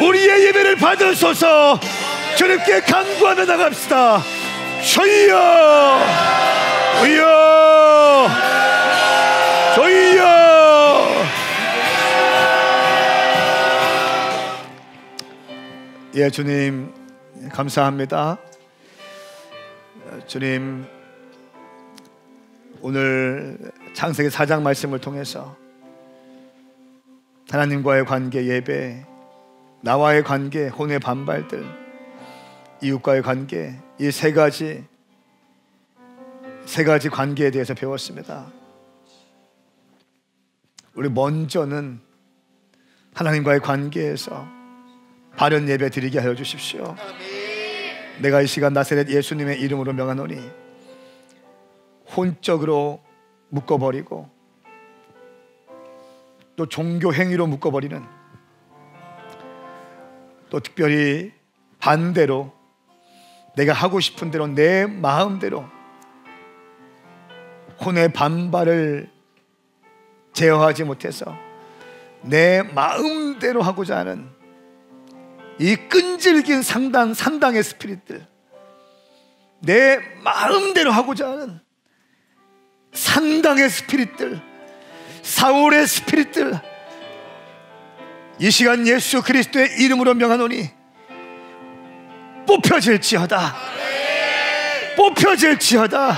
우리의 예배를 받으소서. 주님께 간구하며 나갑시다. 주여, 주여, 주여. 예, 주님 감사합니다. 주님, 오늘 창세기 4장 말씀을 통해서 하나님과의 관계, 예배, 나와의 관계, 혼의 반발들, 이웃과의 관계, 이 세 가지 관계에 대해서 배웠습니다. 우리 먼저는 하나님과의 관계에서 바른 예배 드리게 하여 주십시오. 내가 이 시간 나사렛 예수님의 이름으로 명하노니 혼적으로 묶어버리고 또 종교 행위로 묶어버리는, 또 특별히 반대로 내가 하고 싶은 대로 내 마음대로 혼의 반발을 제어하지 못해서 내 마음대로 하고자 하는 이 끈질긴 산당의 스피릿들, 내 마음대로 하고자 하는 산당의 스피릿들, 사울의 스피릿들, 이 시간 예수 그리스도의 이름으로 명하노니 뽑혀질지어다. 뽑혀질지어다.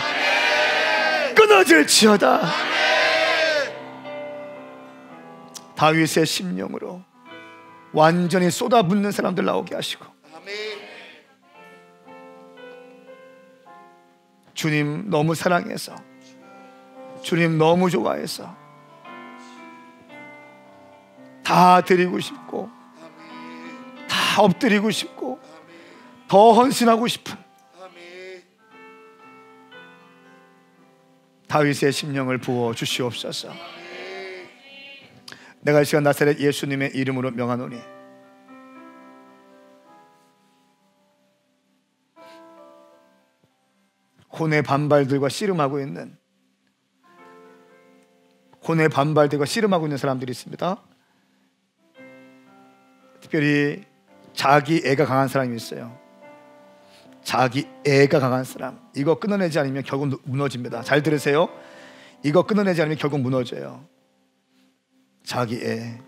끊어질지어다. 다윗의 심령으로 완전히 쏟아붓는 사람들 나오게 하시고, 주님 너무 사랑해서, 주님 너무 좋아해서 다 드리고 싶고, 다 엎드리고 싶고, 더 헌신하고 싶은 다윗의 심령을 부어 주시옵소서. 내가 이 시간 나사렛 예수님의 이름으로 명하노니 혼의 반발들과 씨름하고 있는, 혼의 반발들과 씨름하고 있는 사람들이 있습니다. 특별히 자기 애가 강한 사람이 있어요. 자기 애가 강한 사람, 이거 끊어내지 않으면 결국 무너집니다. 잘 들으세요. 이거 끊어내지 않으면 결국 무너져요. 자기 애,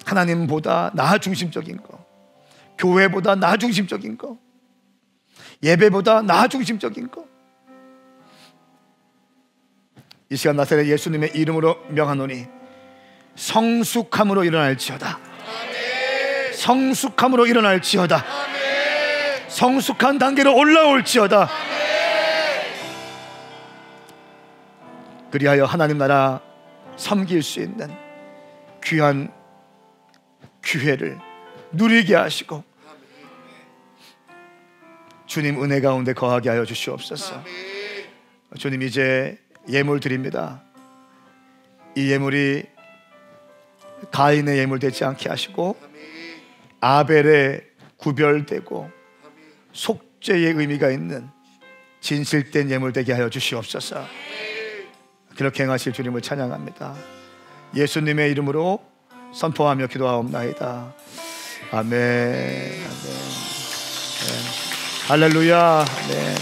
하나님보다 나 중심적인 거, 교회보다 나 중심적인 거, 예배보다 나 중심적인 거, 이 시간 나사렛 예수님의 이름으로 명하노니 성숙함으로 일어날지어다. 성숙함으로 일어날지어다. 성숙한 단계로 올라올지어다. 그리하여 하나님 나라 섬길 수 있는 귀한 기회를 누리게 하시고 주님 은혜 가운데 거하게 하여 주시옵소서. 주님, 이제 예물 드립니다. 이 예물이 가인의 예물 되지 않게 하시고 아벨의 구별되고 속죄의 의미가 있는 진실된 예물 되게 하여 주시옵소서. 그렇게 행하실 주님을 찬양합니다. 예수님의 이름으로 선포하며 기도하옵나이다. 아멘. 아멘. 할렐루야. 아멘.